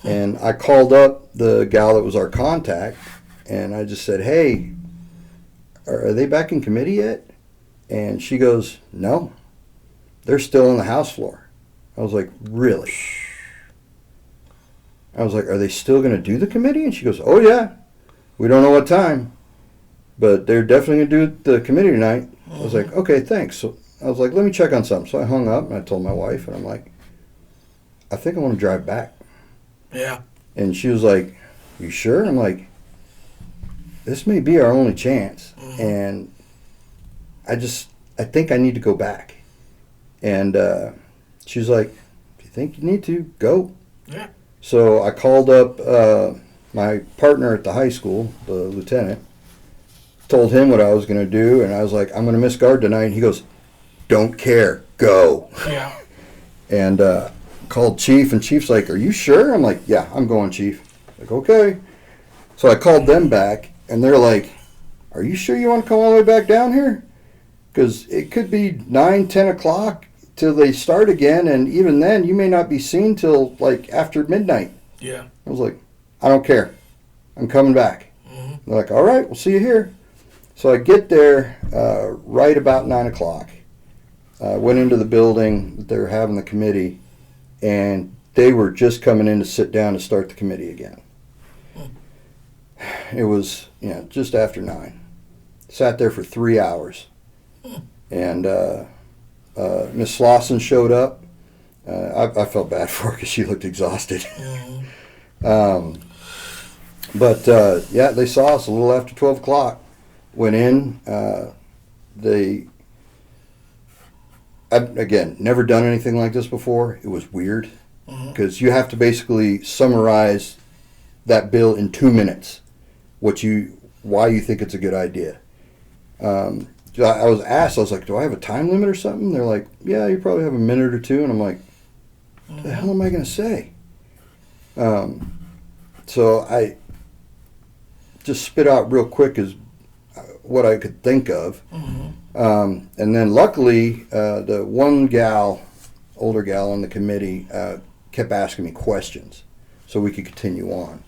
And I called up the gal that was our contact, and I just said, hey, are they back in committee yet? And she goes, no, they're still on the House floor. I was like, really? I was like, are they still going to do the committee? And she goes, oh yeah, we don't know what time, but they're definitely going to do the committee tonight. I was like, okay, thanks. So I was like, let me check on something. So I hung up, and I told my wife, and I'm like, I think I want to drive back. Yeah. And she was like, you sure? I'm like, this may be our only chance. And I think I need to go back. And she was like, if you think you need to, go. Yeah. So I called up my partner at the high school, the lieutenant, told him what I was going to do, and I was like, I'm going to miss guard tonight. And he goes, don't care, go. Yeah. And called Chief, and Chief's like, are you sure? I'm like, yeah, I'm going, Chief. Like, okay. So I called them back, and they're like, are you sure you want to come all the way back down here? Because it could be 9, 10 o'clock till they start again, and even then, you may not be seen till, like, after midnight. Yeah. I was like, I don't care. I'm coming back. They're like, all right, we'll see you here. So I get there right about 9 o'clock. Went into the building that they were having the committee, and they were just coming in to sit down to start the committee again. It was, just after 9. Sat there for 3 hours. And Miss Slauson showed up. I felt bad for her because she looked exhausted. But they saw us a little after 12 o'clock. Went in. I've, again, never done anything like this before. It was weird because you have to basically summarize that bill in 2 minutes, why you think it's a good idea. I was asked, I was like, do I have a time limit or something? They're like, yeah, you probably have a minute or two. And I'm like, what the hell am I going to say? So I just spit out real quick as what I could think of. And then luckily, the one gal, older gal on the committee, kept asking me questions. so we could continue on.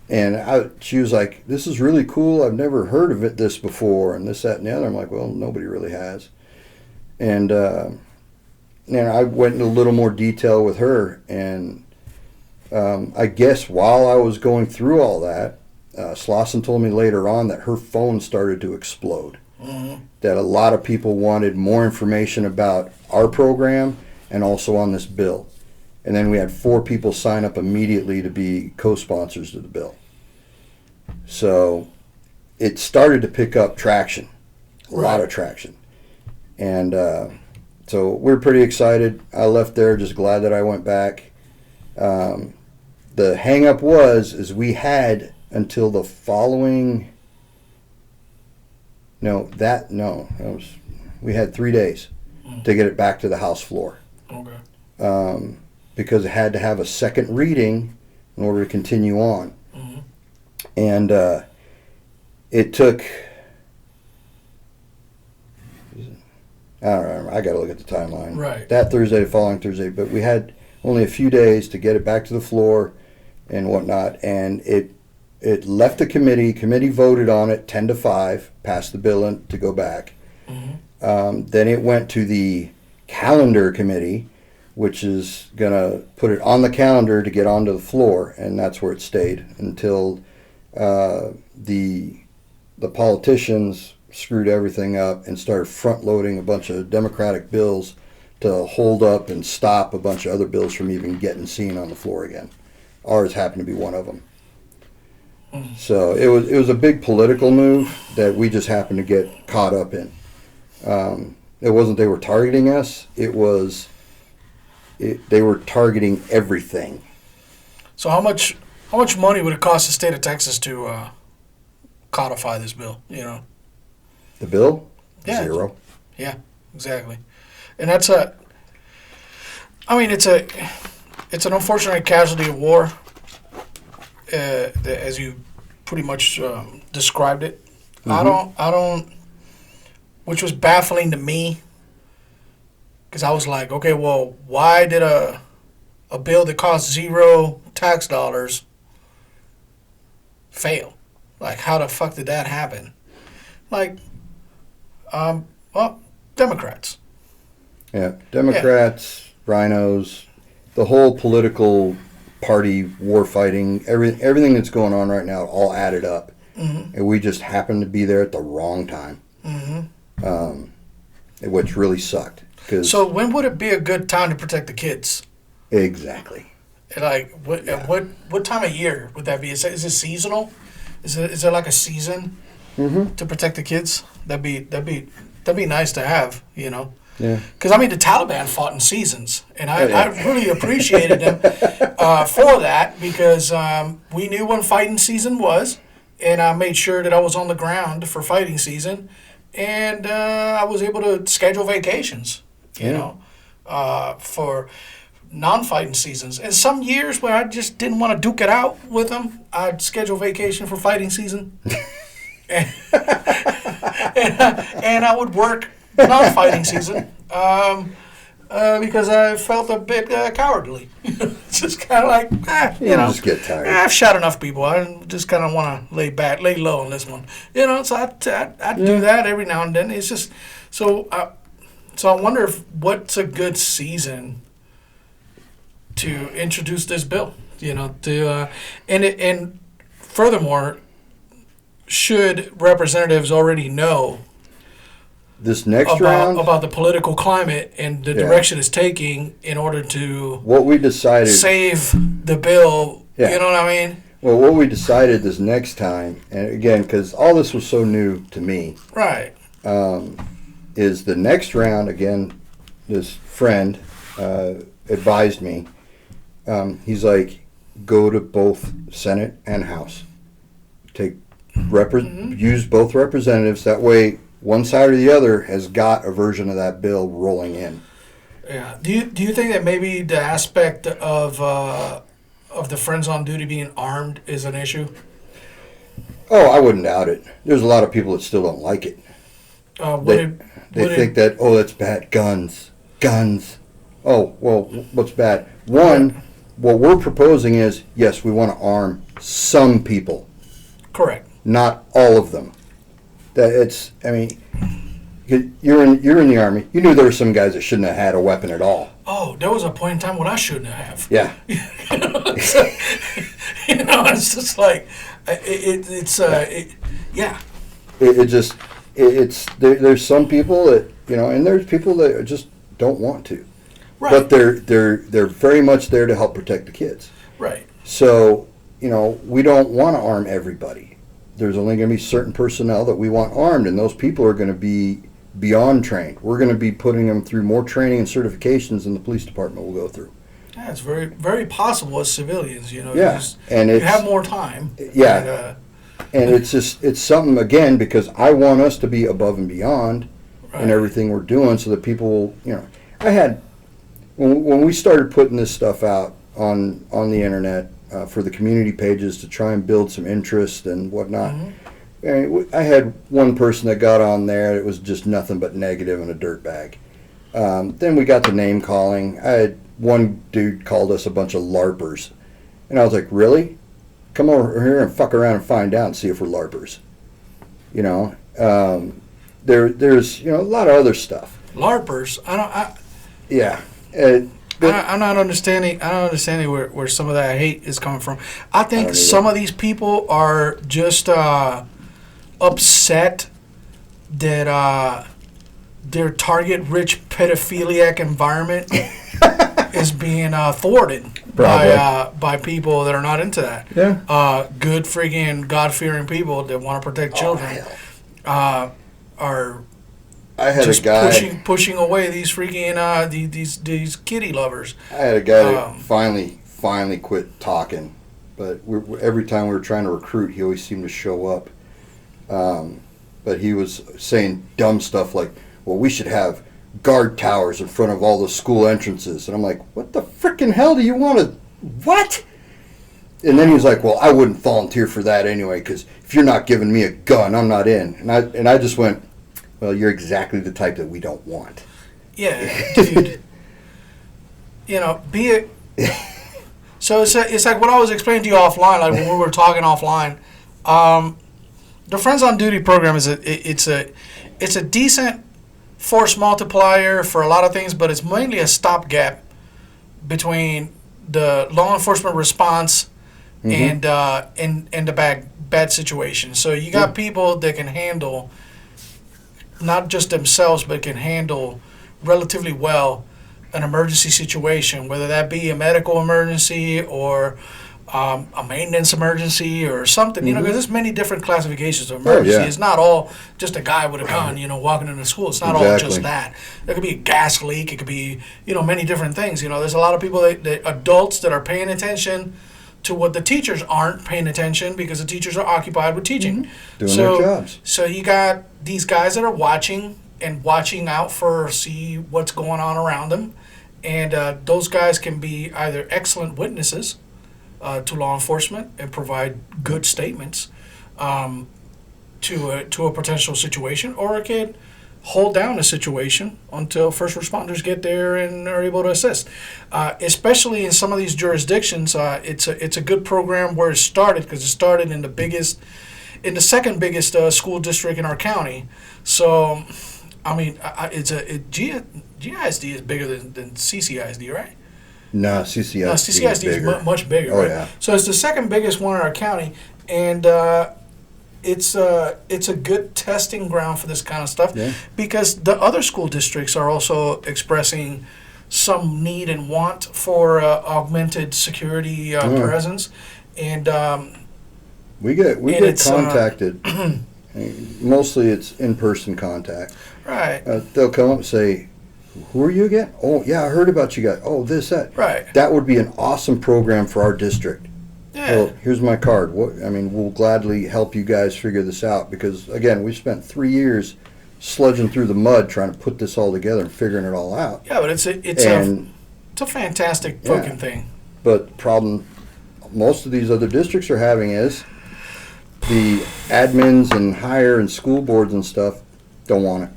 And she was like, this is really cool. I've never heard of this before, and this, that, and the other. I'm like, well, nobody really has. And I went into a little more detail with her, and I guess while I was going through all that, Slauson told me later on that her phone started to explode. That a lot of people wanted more information about our program and also on this bill. And then we had 4 people sign up immediately to be co-sponsors to the bill. So it started to pick up traction, a lot of traction. And so we're pretty excited. I left there just glad that I went back. The hang-up is we had until the following... we had 3 days to get it back to the House floor. Okay. Because it had to have a second reading in order to continue on. And it took, I don't remember, I got to look at the timeline. Right. That Thursday, the following Thursday, but we had only a few days to get it back to the floor and whatnot. And it left the committee. Committee voted on it 10-5, passed the bill to go back. Then it went to the calendar committee, which is going to put it on the calendar to get onto the floor, and that's where it stayed until the politicians screwed everything up and started front-loading a bunch of Democratic bills to hold up and stop a bunch of other bills from even getting seen on the floor again. Ours happened to be one of them. So it was a big political move that we just happened to get caught up in. It wasn't they were targeting us. It was they were targeting everything. So how much money would it cost the state of Texas to codify this bill? You know, the bill? Yeah. 0. Yeah, exactly. And that's it's an unfortunate casualty of war, as you pretty much described it. I don't, which was baffling to me, because I was like, okay, well, why did a bill that cost 0 tax dollars fail? Like, how the fuck did that happen? Like, well, Democrats. Yeah, Democrats, rhinos, the whole political party war fighting, everything that's going on right now, all added up, and we just happened to be there at the wrong time, which really sucked. So when would it be a good time to protect the kids? Exactly. Like what time of year would that be? Is it seasonal? Is there like a season to protect the kids? That'd be nice to have, you know. Yeah. Because the Taliban fought in seasons, and I really appreciated them for that, because we knew when fighting season was, and I made sure that I was on the ground for fighting season, and I was able to schedule vacations, you know, for non-fighting seasons. And some years where I just didn't want to duke it out with them, I'd schedule vacation for fighting season, and I would work non-fighting season because I felt a bit cowardly. It's just kind of like, you know, just get tired. I've shot enough people. I just kind of want to lay low on this one. You know, so I do that every now and then. It's just so I wonder what's a good season to introduce this bill. You know, and furthermore, should representatives already know this next round about the political climate and the direction it's taking in order to what we decided save the bill? You know what I mean? Well, what we decided this next time, and again, because all this was so new to me, right, is the next round. Again, this friend advised me. He's like, go to both Senate and House. Use both representatives. That way, one side or the other has got a version of that bill rolling in. Yeah. Do you think that maybe the aspect of the friends on duty being armed is an issue? Oh, I wouldn't doubt it. There's a lot of people that still don't like it. They think that, that's bad. Guns. Oh, well, what's bad? One, what we're proposing is, yes, we want to arm some people, Correct. not all of them. That it's, I mean, you're in the Army. You knew there were some guys that shouldn't have had a weapon at all. Oh, there was a point in time when I shouldn't have. Yeah. It's just like, There's some people that, and there's people that just don't want to. Right. But they're very much there to help protect the kids. Right. So, we don't want to arm everybody. There's only going to be certain personnel that we want armed, and those people are going to be beyond trained. We're going to be putting them through more training and certifications than the police department will go through. Yeah, it's very, very possible as civilians, Yeah, you have more time. Yeah, and it's something, again, because I want us to be above and beyond in everything we're doing, so that people will, I had, when we started putting this stuff out on the internet for the community pages to try and build some interest and whatnot, I had one person that got on there. It was just nothing but negative and a dirtbag. Then we got the name calling. I had one dude called us a bunch of LARPers. And I was like, really? Come over here and fuck around and find out and see if we're LARPers. There's a lot of other stuff. LARPers? Yeah. I'm not understanding. I don't understand where some of that hate is coming from. I think some of these people are just upset that their target-rich pedophiliac environment is being thwarted by people that are not into that. Yeah. Good freaking God-fearing people that want to protect children are I had just a guy pushing away these freaking these kitty lovers. I had a guy that finally quit talking, but every time we were trying to recruit, he always seemed to show up. But he was saying dumb stuff like, well, we should have guard towers in front of all the school entrances. And I'm like, what the frickin' hell do you want to, what? And then he was like, well, I wouldn't volunteer for that anyway, because if you're not giving me a gun, I'm not in. And I just went, well, you're exactly the type that we don't want. Yeah, dude. Be it. So it's like what I was explaining to you offline, like when we were talking offline. The Friends on Duty program is a decent force multiplier for a lot of things, but it's mainly a stopgap between the law enforcement response and the bad situation. So you got people that can handle not just themselves, but can handle relatively well an emergency situation, whether that be a medical emergency or a maintenance emergency or something, because there's many different classifications of emergency. It's not all just a guy with a gun, walking into school. It's not all just that. There could be a gas leak. It could be, many different things. There's a lot of people, that adults that are paying attention to what the teachers aren't paying attention because the teachers are occupied with teaching. Doing their jobs. So you got these guys that are watching out see what's going on around them. And those guys can be either excellent witnesses to law enforcement and provide good statements to a potential situation, or it can hold down a situation until first responders get there and are able to assist. Especially in some of these jurisdictions, it's a good program where it started, because it started in the second biggest school district in our county. So, I mean, GISD is bigger than CCISD, right? No, CCISD is much bigger. Right? Yeah. So it's the second biggest one in our county, and it's a good testing ground for this kind of stuff, because the other school districts are also expressing some need and want for augmented security presence, and we get contacted. Mostly it's in-person contact. Right. They'll come up and say, who are you again? Oh, yeah, I heard about you guys. Oh, that. Right. That would be an awesome program for our district. Yeah. Well, here's my card. We'll gladly help you guys figure this out, because, again, we spent 3 years sludging through the mud trying to put this all together and figuring it all out. Yeah, but it's a fantastic fucking thing. But the problem most of these other districts are having is the admins and higher and school boards and stuff don't want it.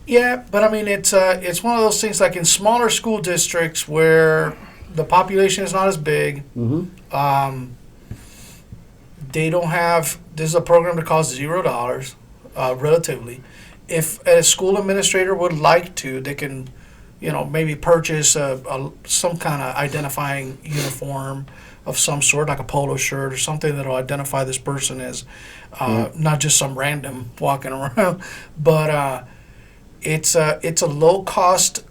Yeah, but I mean, it's one of those things, like in smaller school districts where the population is not as big. They don't have. This is a program that costs $0, relatively. If a school administrator would like to, they can, maybe purchase some kind of identifying uniform of some sort, like a polo shirt or something that'll identify this person as not just some random walking around, but it's a low cost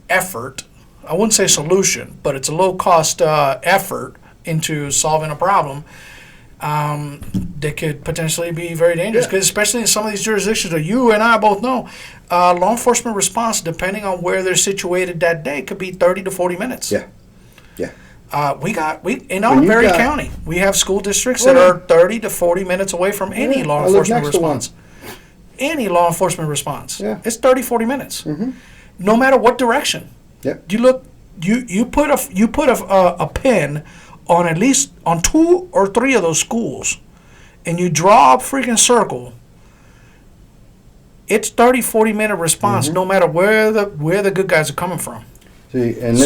effort. I wouldn't say solution, but it's a low cost effort into solving a problem that could potentially be very dangerous. Because especially in some of these jurisdictions that you and I both know, law enforcement response, depending on where they're situated that day, could be 30 to 40 minutes. Yeah. We in our very county, we have school districts that are 30 to 40 minutes away from any law enforcement response. Any law enforcement response. Yeah. It's 30, 40 minutes. No matter what direction. Yep. You look, you put a pin on at least on 2 or 3 of those schools, and you draw a freaking circle. It's 30, 40 minute response, no matter where the good guys are coming from. See, and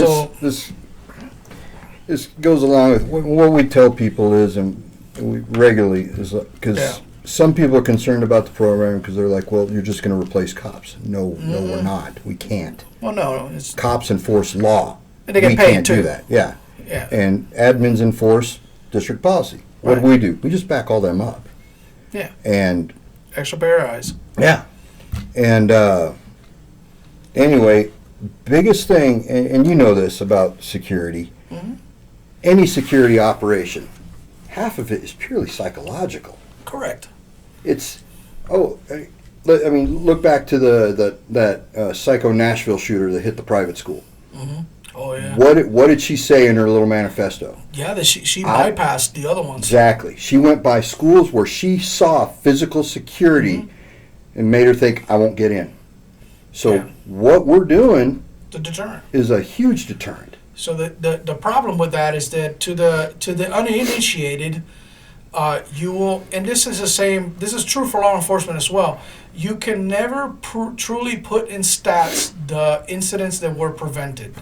this goes along with what we tell people is, and we regularly is, because some people are concerned about the program because they're like, well, you're just going to replace cops. No, we're not. We can't. Well, no, it's cops enforce law. And they get we paid can't too. do that. Yeah. Yeah. And admins enforce district policy. What do? We just back all them up. Yeah. And extra pair of eyes. Yeah. And anyway, biggest thing, and you know this about security, any security operation, half of it is purely psychological. Correct. It's, I mean, look back to that psycho Nashville shooter that hit the private school. Oh, yeah. What did she say in her little manifesto? Yeah, she bypassed the other ones. Exactly. She went by schools where she saw physical security and made her think, I won't get in. So what we're doing the deterrent is a huge deterrent. So the problem with that is that to the uninitiated, you will, and this is true for law enforcement as well, you can never truly put in stats the incidents that were prevented.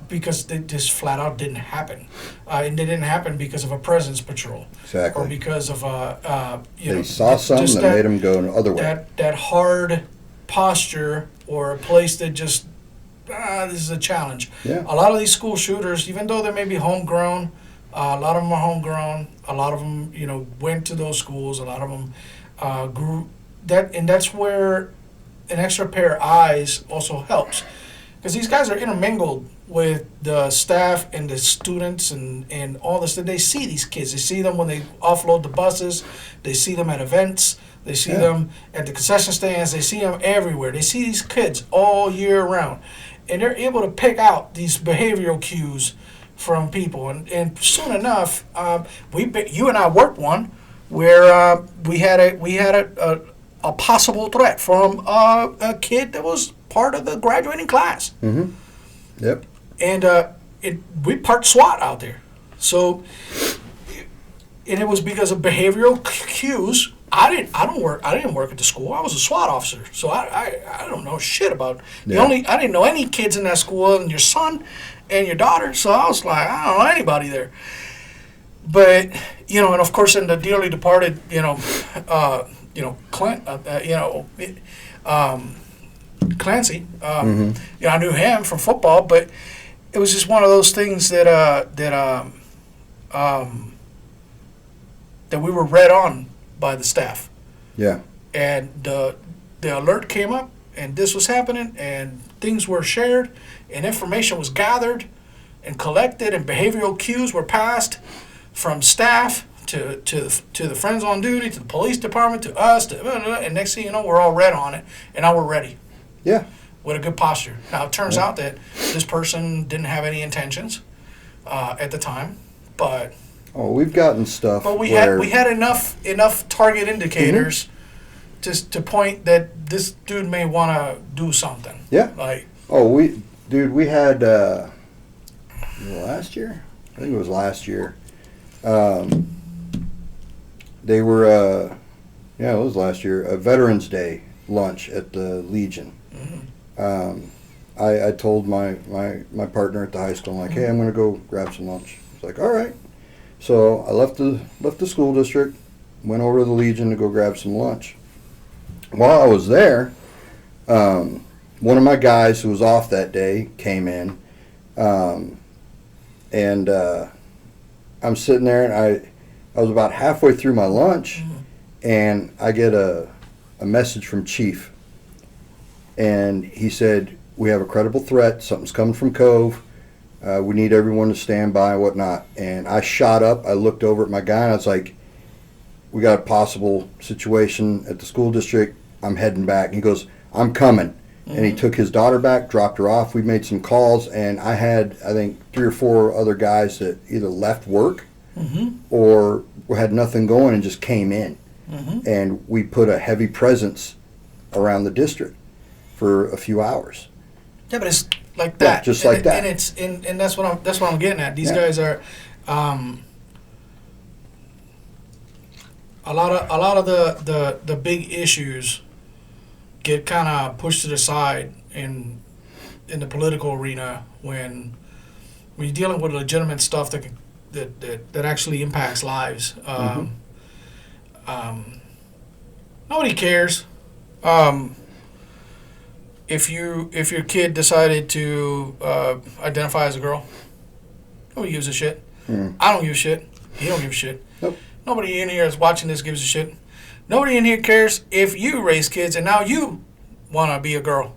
Because they just flat out didn't happen. And they didn't happen because of a presence patrol. Exactly. Or because of they saw something that made them go another way. That hard posture, or a place that just, this is a challenge. Yeah. A lot of these school shooters, even though they may be homegrown, a lot of them are homegrown. A lot of them, went to those schools. A lot of them grew. And that's where an extra pair of eyes also helps. Because these guys are intermingled with the staff and the students and all this. They see these kids. They see them when they offload the buses. They see them at events. They see them at the concession stands. They see them everywhere. They see these kids all year round. And they're able to pick out these behavioral cues from people. And soon enough, you and I worked one where we had a possible threat from a kid that was part of the graduating class. Yep. And we parked SWAT out there. So, and it was because of behavioral cues. I didn't work at the school. I was a SWAT officer, so I don't know shit about. I didn't know any kids in that school, and your son and your daughter. So I was like, I don't know anybody there. But and of course, in the dearly departed, Clint, Clancy. I knew him from football, but it was just one of those things that we were read on by the staff. Yeah. And the alert came up, and this was happening, and things were shared, and information was gathered and collected, and behavioral cues were passed from staff to the friends on duty, to the police department, to us, and next thing you know, we're all read on it, and now we're ready. Yeah. With a good posture. Now, it turns out that this person didn't have any intentions at the time, but... Oh, we've gotten stuff. But we had enough target indicators to point that this dude may want to do something. Yeah. We had last year. I think it was last year. They were it was last year. A Veterans Day lunch at the Legion. I told my partner at the high school, I'm like, hey, I'm going to go grab some lunch. He's like, all right. So I left the school district, went over to the Legion to go grab some lunch. While I was there, one of my guys who was off that day came in, and I'm sitting there, and I was about halfway through my lunch, and I get a message from Chief, and he said, we have a credible threat, something's coming from Cove, we need everyone to stand by and whatnot. And I shot up, I looked over at my guy, and I was like, we got a possible situation at the school district, I'm heading back. And he goes, I'm coming. And he took his daughter back, dropped her off. We made some calls, and I had, I think, 3 or 4 other guys that either left work or had nothing going and just came in. And we put a heavy presence around the district for a few hours. Yeah, but it's like that. Yeah, just like that. And it's and that's what I'm getting at. These guys are a lot of the big issues get kind of pushed to the side in the political arena when you're dealing with legitimate stuff that actually impacts lives. Nobody cares if your kid decided to identify as a girl. Nobody gives a shit. I don't give a shit. He don't give a shit. Nope. Nobody in here is watching this gives a shit. Nobody in here cares if you raise kids and now you want to be a girl.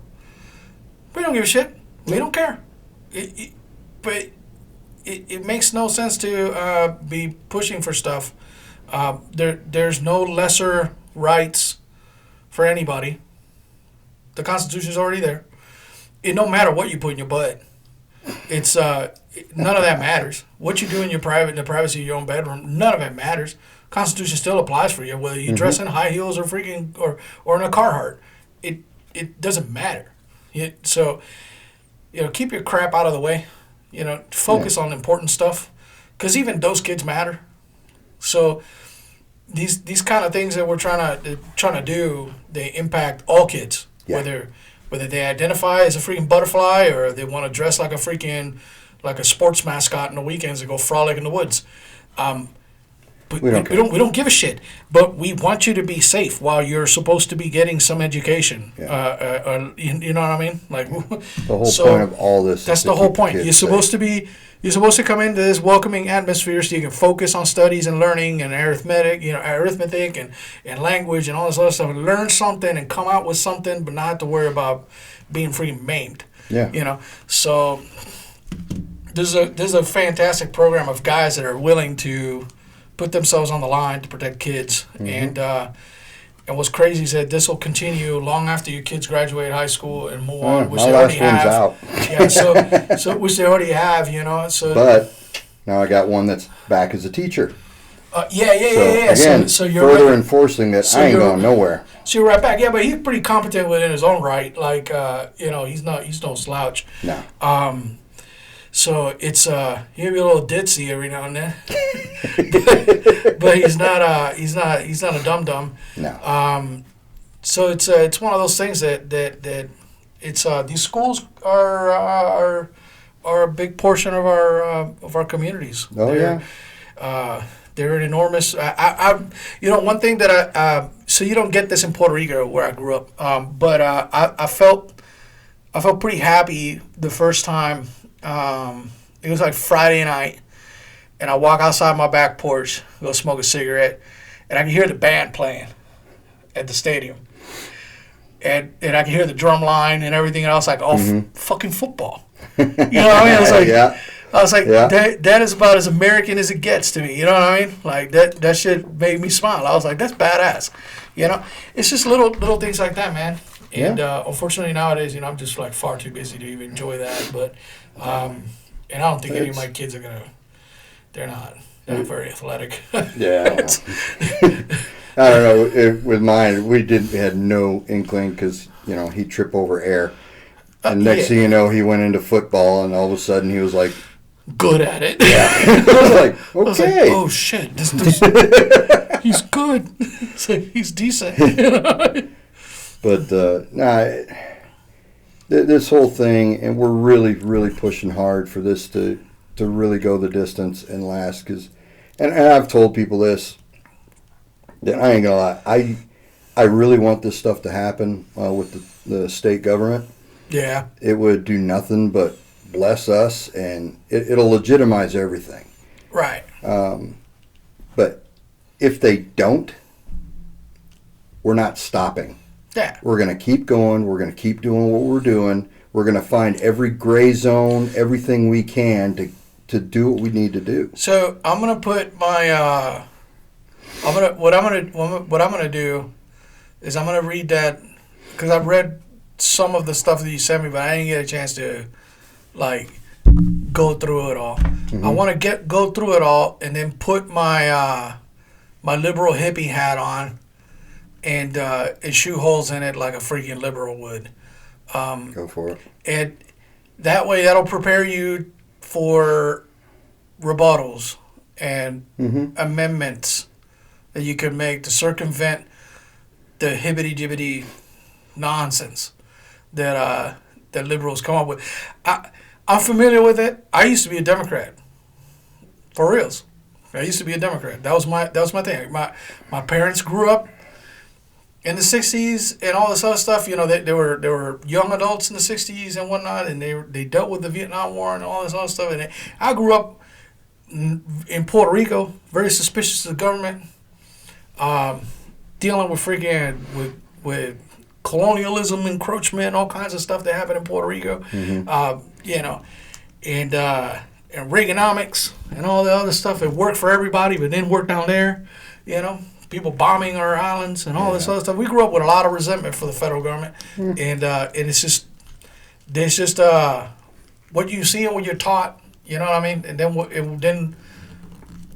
We don't give a shit. We don't care. But it makes no sense to be pushing for stuff. There's no lesser rights for anybody. The Constitution's already there. It don't matter what you put in your butt. It's none of that matters. What you do in the privacy of your own bedroom, none of it matters. Constitution still applies for you, whether you dress in high heels or or in a Carhartt. It doesn't matter. So, keep your crap out of the way. Focus on important stuff, because even those kids matter. So, these kind of things that we're trying to do, they impact all kids, whether they identify as a freaking butterfly or they want to dress like a sports mascot on the weekends and go frolic in the woods. But we don't give a shit. But we want you to be safe while you're supposed to be getting some education. You know what I mean? Like the whole point of all this. That's the whole point. You're supposed to come into this welcoming atmosphere so you can focus on studies and learning and arithmetic and language and all this other stuff, and learn something and come out with something, but not have to worry about being freaking maimed. Yeah. So there's a fantastic program of guys that are willing to put themselves on the line to protect kids. And what's crazy is that this will continue long after your kids graduate high school and move on, which my they last already one's have. out. So which they already have, So but now I got one that's back as a teacher. Yeah. Again, So you're further enforcing that I ain't going nowhere. So you're right back. Yeah, but he's pretty competent within his own right. Like he's no slouch. No. So it's he'll be a little ditzy every now and then, but he's not a dum-dum. No. So it's one of those things that it's these schools are a big portion of our communities. Oh, they're an enormous. One thing that so you don't get this in Puerto Rico where I grew up, but I felt pretty happy the first time. It was like Friday night, and I walk outside my back porch, go smoke a cigarette, and I can hear the band playing at the stadium, and I can hear the drum line and everything, and I was like, fucking football. You know what I mean? I was like, that is about as American as it gets to me. You know what I mean? Like that shit made me smile. I was like, that's badass. It's just little things like that, man. And unfortunately nowadays, I'm just like far too busy to even enjoy that. But and I don't think any of my kids are gonna. They're not very athletic. Yeah. I don't know. With mine, we had no inkling because he'd trip over air, and next thing you know, he went into football, and all of a sudden he was like good at it. Yeah. I was like, okay. I was like, oh shit, this he's good. He's decent. But this whole thing, and we're really, really pushing hard for this to really go the distance and last. Cause, and I've told people this, that I ain't gonna lie, I really want this stuff to happen with the state government. Yeah. It would do nothing but bless us, and it'll legitimize everything. Right. But if they don't, we're not stopping. Yeah. We're going to keep going. We're going to keep doing what we're doing. We're going to find every gray zone, everything we can to do what we need to do. So I'm gonna put my what I'm gonna do is I'm gonna read that, because I've read some of the stuff that you sent me, but I didn't get a chance to like go through it all. Mm-hmm. I want to go through it all and then put my my liberal hippie hat on and shoot holes in it like a freaking liberal would. Go for it. And that way, that'll prepare you for rebuttals and amendments that you could make to circumvent the hibbity-jibbity nonsense that liberals come up with. I'm familiar with it. I used to be a Democrat. For reals. I used to be a Democrat. That was my thing. My parents grew up in the 60s and all this other stuff. You know, they were young adults in the 60s and whatnot, and they dealt with the Vietnam War and all this other stuff. And I grew up in Puerto Rico, very suspicious of the government, dealing with freaking with colonialism, encroachment, all kinds of stuff that happened in Puerto Rico. You know, and Reaganomics and all the other stuff. It worked for everybody, but didn't work down there. You know, people bombing our islands and all this other stuff. We grew up with a lot of resentment for the federal government, and it's just what you see and what you're taught. You know what I mean? And then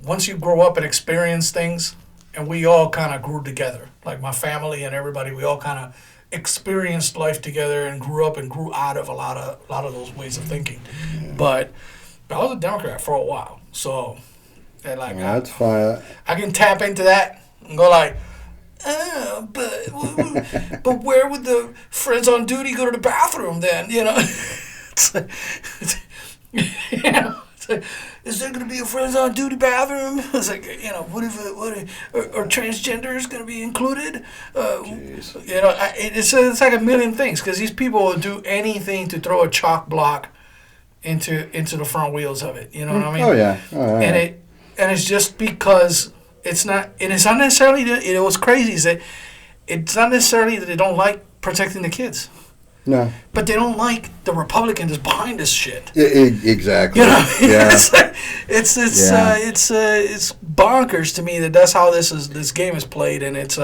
once you grow up and experience things, and we all kind of grew together, like my family and everybody, we all kind of experienced life together and grew up and grew out of a lot of those ways of thinking. But I was a Democrat for a while, so and like that's fine. I can tap into that and go like, but where would the friends on duty go to the bathroom then? You know, you know, it's like, is there going to be a friends on duty bathroom? It's like, you know, what if transgender is going to be included? You know, it's like a million things, because these people will do anything to throw a chalk block into the front wheels of it. You know what I mean? Oh yeah. And it's just because it's not, and it's not necessarily that, you know, what's crazy is that it's not necessarily that they don't like protecting the kids. No. But they don't like the Republicans behind this shit. Exactly. You know, Yeah. it's bonkers to me that's how this game is played, and it's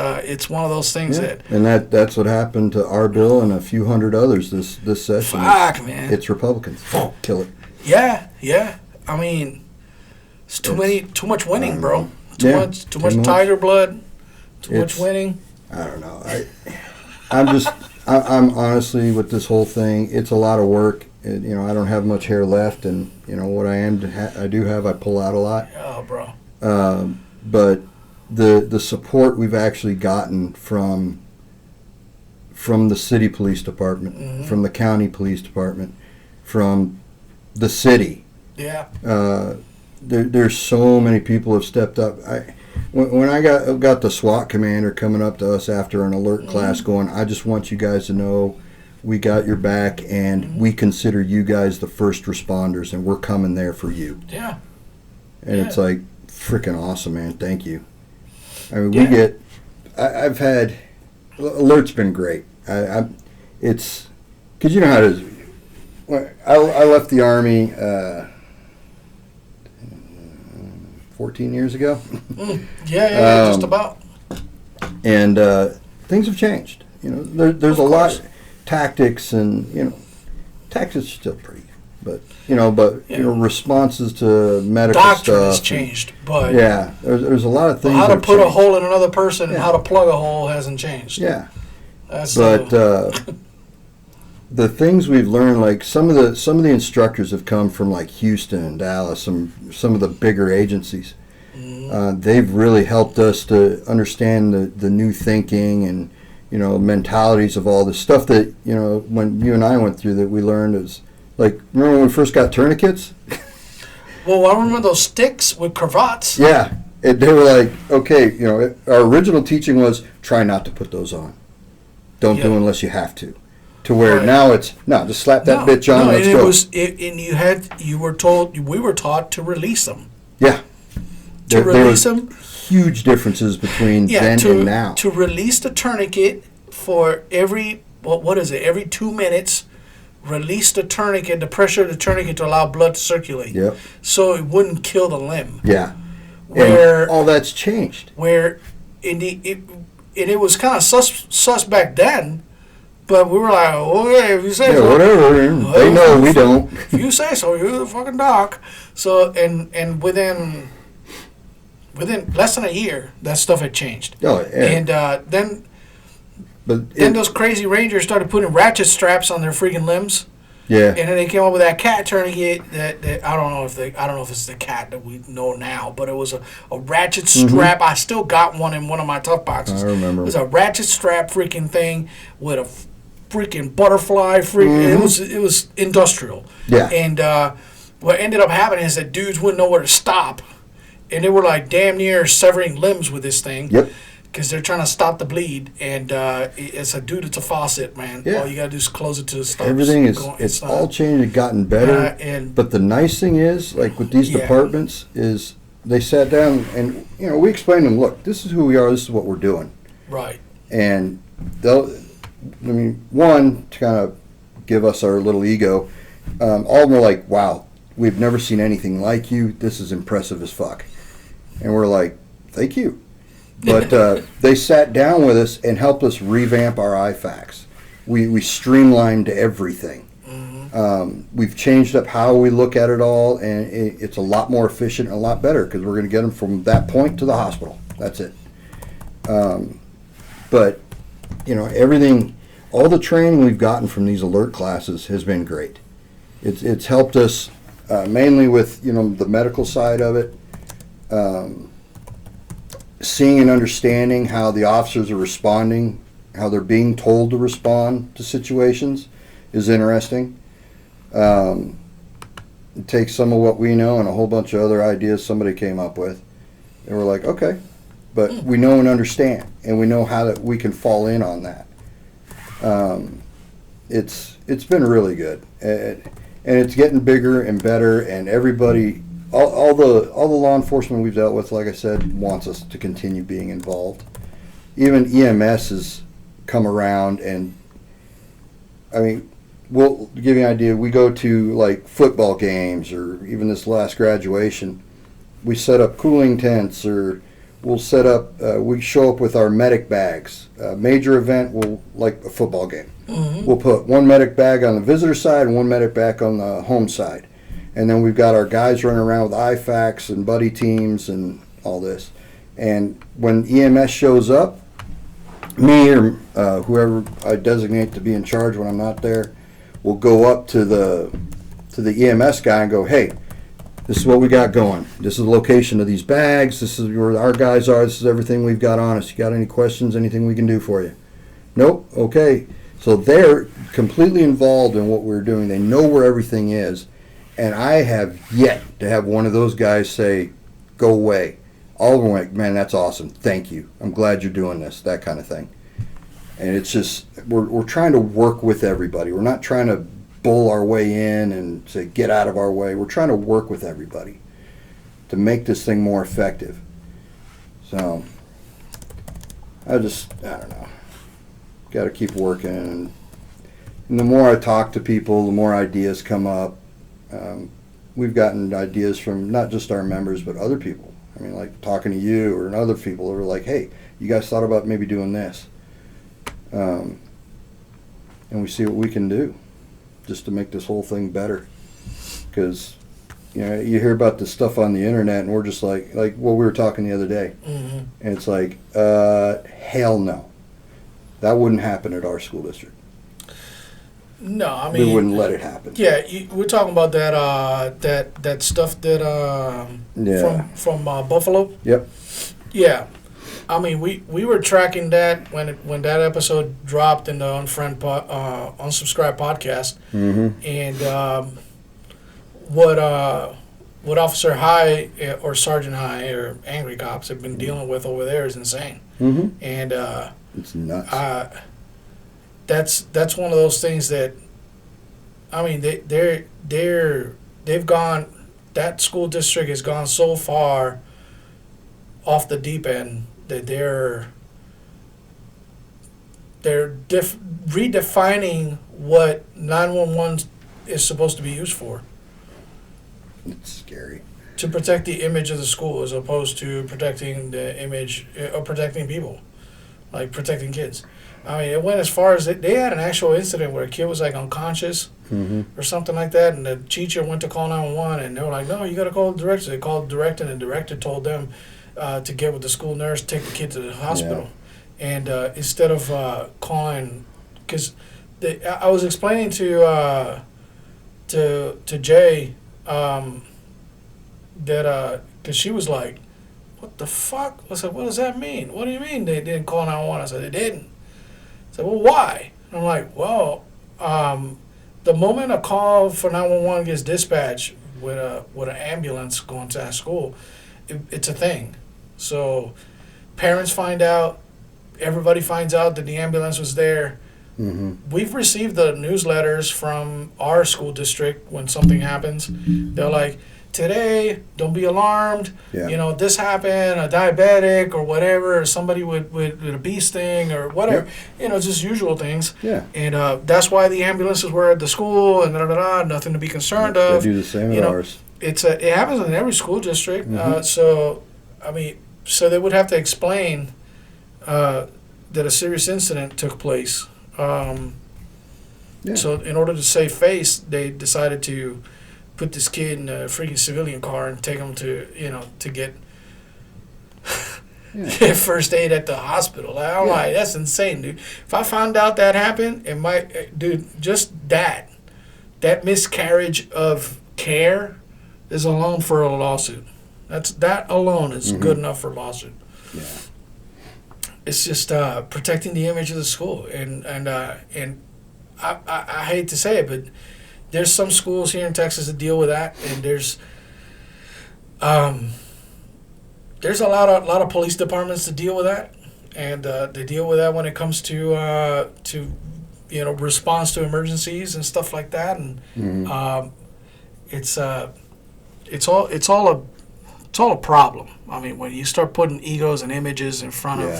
one of those things that. And that's what happened to our bill and a few hundred others this session. Fuck, man. It's Republicans. Kill it. Yeah. I mean, it's too much winning, bro. Too much tiger blood. Too much winning. I don't know. I'm honestly, with this whole thing, it's a lot of work. You know, I don't have much hair left, and you know what I do have. I pull out a lot. Oh, bro. But the support we've actually gotten from the city police department, from the county police department, from the city. Yeah. There's so many people have stepped up. When I got the SWAT commander coming up to us after an alert class going, I just want you guys to know we got your back, and we consider you guys the first responders, and we're coming there for you. Yeah. And it's like, freaking awesome, man. Thank you. I mean, I've had, alert's been great. It's, because you know how it is. I left the Army 14 years ago. Yeah, just about. And things have changed. You know, there's a lot tactics, and you know, tactics are still pretty, but you know, responses to medical Doctrine stuff has changed, but there's a lot of things. How to put changed. a hole in another person and how to plug a hole hasn't changed. Yeah, that's the things we've learned, like some of the instructors have come from like Houston and Dallas, some of the bigger agencies. They've really helped us to understand the new thinking, and mentalities of all this stuff that, when you and I went through that we learned is, like, remember when we first got tourniquets? Well, I remember those sticks with cravats. Yeah. They were like, okay, our original teaching was try not to put those on. Don't do unless you have to. To where now it's, no, just slap that bitch on, let's go. We were taught to release them. Yeah. To release them. Huge differences between then and now. To release the tourniquet for every 2 minutes, release the tourniquet, the pressure of the tourniquet to allow blood to circulate. Yep. So it wouldn't kill the limb. Yeah. Where and all that's changed. Where it was kind of sus back then, but we were like, okay, if you say so. Whatever. They know we don't. If you say so, you're the fucking doc. So and within less than a year, that stuff had changed. Oh, yeah. And then those crazy rangers started putting ratchet straps on their freaking limbs. Yeah. And then they came up with that cat tourniquet that I don't know if it's the cat that we know now, but it was a ratchet strap. I still got one in one of my tough boxes. I remember. It was a ratchet strap freaking thing with a freaking butterfly it was industrial. Yeah. And what ended up happening is that dudes wouldn't know where to stop. And they were like damn near severing limbs with this thing. Yep. Because they're trying to stop the bleed, and it's a faucet, man. Yeah. All you gotta do is close it to the stop. Everything it's all changed and gotten better. But the nice thing is, like with these departments, is they sat down and we explained to them, look, this is who we are, this is what we're doing. Right. And one, to kind of give us our little ego, all of them are like, wow, we've never seen anything like you. This is impressive as fuck. And we're like, thank you. But they sat down with us and helped us revamp our IFACs. We streamlined everything. We've changed up how we look at it all, and it's a lot more efficient and a lot better because we're going to get them from that point to the hospital. That's it. But, everything, all the training we've gotten from these alert classes has been great. It's helped us mainly with, the medical side of it. Seeing and understanding how the officers are responding, how they're being told to respond to situations is interesting. It takes some of what we know and a whole bunch of other ideas somebody came up with. And we're like, okay, but we know and understand, and we know how that we can fall in on that. It's been really good, and it's getting bigger and better, and everybody... All the law enforcement we've dealt with, like I said, wants us to continue being involved. Even EMS has come around, and we'll give you an idea. We go to like football games, or even this last graduation, we set up cooling tents, or we'll set up. We show up with our medic bags. A major event, like a football game. We'll put one medic bag on the visitor side and one medic bag on the home side. And then we've got our guys running around with IFACs and buddy teams and all this. And when EMS shows up, me or whoever I designate to be in charge when I'm not there, will go up to the EMS guy and go, hey, this is what we got going. This is the location of these bags. This is where our guys are. This is everything we've got on us. You got any questions, anything we can do for you? Nope. Okay. So they're completely involved in what we're doing. They know where everything is. And I have yet to have one of those guys say, go away. All of them are like, man, that's awesome. Thank you. I'm glad you're doing this, that kind of thing. And it's just, we're trying to work with everybody. We're not trying to bull our way in and say, get out of our way. We're trying to work with everybody to make this thing more effective. So, I don't know. Got to keep working. And the more I talk to people, the more ideas come up. We've gotten ideas from not just our members, but other people. Like talking to you or other people who are like, hey, you guys thought about maybe doing this? And we see what we can do just to make this whole thing better. Because, you hear about this stuff on the internet and we're just like what we were talking the other day. And it's like, hell no. That wouldn't happen at our school district. No, we wouldn't let it happen. Yeah, we're talking about that stuff that from Buffalo. Yep. Yeah, I mean, we were tracking that when that episode dropped in the unsubscribed podcast, and what Officer High or Sergeant High or Angry Cops have been dealing with over there is insane, and it's nuts. That's one of those things that, I mean, they've gone. That school district has gone so far off the deep end that they're redefining what 911 is supposed to be used for. It's scary. To protect the image of the school as opposed to protecting the image or protecting people, like protecting kids. I mean, it went as far as they had an actual incident where a kid was like unconscious or something like that, and the teacher went to call 911, and they were like, "No, you got to call the director." They called the director, and the director told them to get with the school nurse, take the kid to the hospital, and instead of calling, because I was explaining to Jay that because she was like, "What the fuck?" I said, "What does that mean? What do you mean they didn't call 911?" I said, "They didn't." I said, "Well, why?" And I'm like, "Well, the moment a call for 911 gets dispatched with an ambulance going to that school, it's a thing. So parents find out, everybody finds out that the ambulance was there." We've received the newsletters from our school district when something happens. They're like, "Today, don't be alarmed. Yeah. You know, this happened, a diabetic or whatever, or somebody with a bee sting or whatever. You know, just usual things." Yeah. And that's why the ambulances were at the school and nothing to be concerned of. They do the same at ours. It happens in every school district. So, I mean, so they would have to explain that a serious incident took place. So in order to save face, they decided to put this kid in a freaking civilian car and take him to get get first aid at the hospital. I'm like, that's insane, dude. If I found out that happened, it might, dude, just that miscarriage of care is alone for a lawsuit. That alone is good enough for a lawsuit. Yeah. It's just protecting the image of the school, and I hate to say it, but there's some schools here in Texas that deal with that, and there's a lot of police departments that deal with that, and they deal with that when it comes to response to emergencies and stuff like that, and it's all a problem. I mean, when you start putting egos and images in front of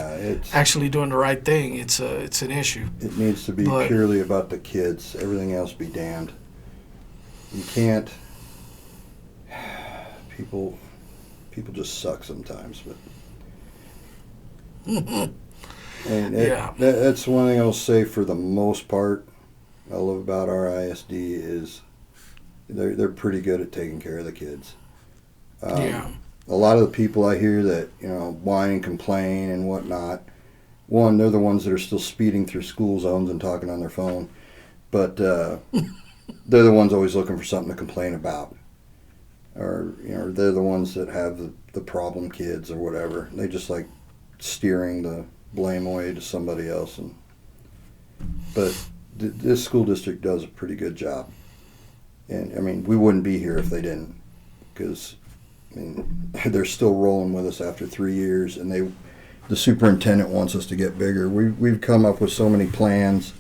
actually doing the right thing, it's an issue. It needs to be purely about the kids. Everything else be damned. You can't. People just suck sometimes, but. And that's one thing I'll say for the most part. I love about our ISD is they're pretty good at taking care of the kids. A lot of the people I hear that, whine and complain and whatnot, one, they're the ones that are still speeding through school zones and talking on their phone, but they're the ones always looking for something to complain about. Or, they're the ones that have the problem kids or whatever. They just like steering the blame away to somebody else. But this school district does a pretty good job. And, I mean, we wouldn't be here if they didn't, because they're still rolling with us after 3 years, and the superintendent wants us to get bigger. We've come up with so many plans